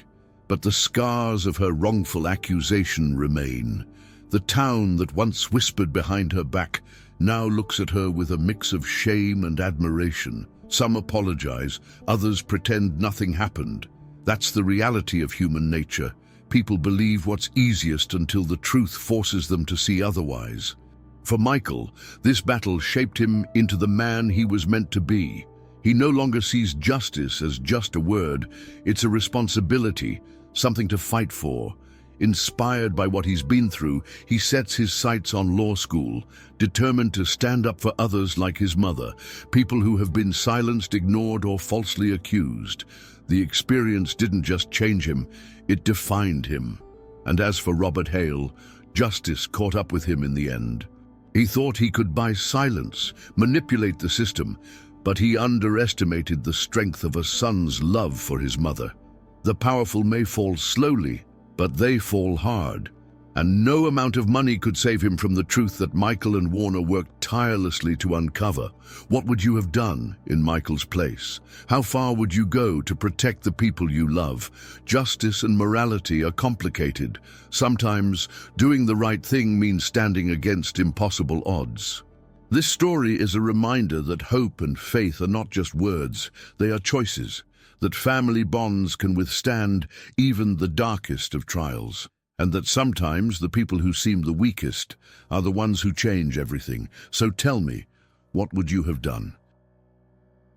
but the scars of her wrongful accusation remain. The town that once whispered behind her back now looks at her with a mix of shame and admiration. Some apologize, others pretend nothing happened. That's the reality of human nature. People believe what's easiest until the truth forces them to see otherwise. For Michael, this battle shaped him into the man he was meant to be. He no longer sees justice as just a word. It's a responsibility, something to fight for. Inspired by what he's been through, he sets his sights on law school, determined to stand up for others like his mother, people who have been silenced, ignored, or falsely accused. The experience didn't just change him, it defined him. And as for Robert Hale, justice caught up with him in the end. He thought he could buy silence, manipulate the system, but he underestimated the strength of a son's love for his mother. The powerful may fall slowly, but they fall hard. And no amount of money could save him from the truth that Michael and Warner worked tirelessly to uncover. What would you have done in Michael's place? How far would you go to protect the people you love? Justice and morality are complicated. Sometimes doing the right thing means standing against impossible odds. This story is a reminder that hope and faith are not just words, they are choices. That family bonds can withstand even the darkest of trials, and that sometimes the people who seem the weakest are the ones who change everything. So tell me, what would you have done?